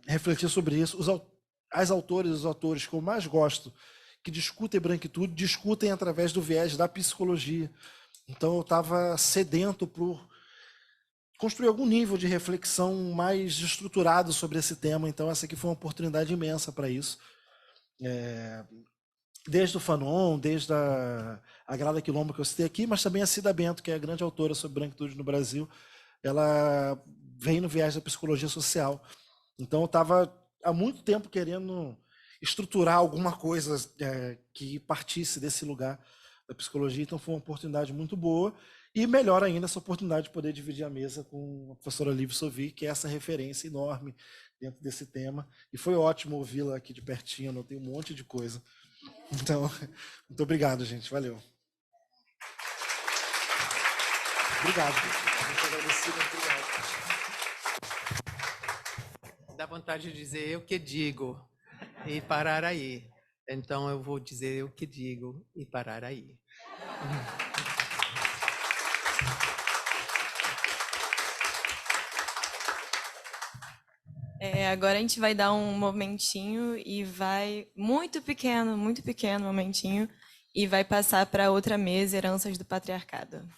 refletir sobre isso. As autores e os autores que eu mais gosto, que discutem branquitude, discutem através do viés da psicologia. Então eu estava sedento por construir algum nível de reflexão mais estruturado sobre esse tema, então essa aqui foi uma oportunidade imensa para isso. Desde o Fanon, desde a Grada Quilombo que eu citei aqui, mas também a Cida Bento, que é a grande autora sobre branquitude no Brasil, ela vem no viés da psicologia social. Então eu estava há muito tempo querendo estruturar alguma coisa que partisse desse lugar da psicologia, então foi uma oportunidade muito boa, e melhor ainda essa oportunidade de poder dividir a mesa com a professora Lívia Sovi, que é essa referência enorme dentro desse tema, e foi ótimo ouvi-la aqui de pertinho, anotei um monte de coisa. Então, muito obrigado, gente. Valeu. Obrigado. Muito agradecido. Obrigado. Dá vontade de dizer eu que digo e parar aí. Então eu vou dizer eu que digo e parar aí. Agora a gente vai dar um momentinho e vai, muito pequeno momentinho, e vai passar para outra mesa, Heranças do Patriarcado.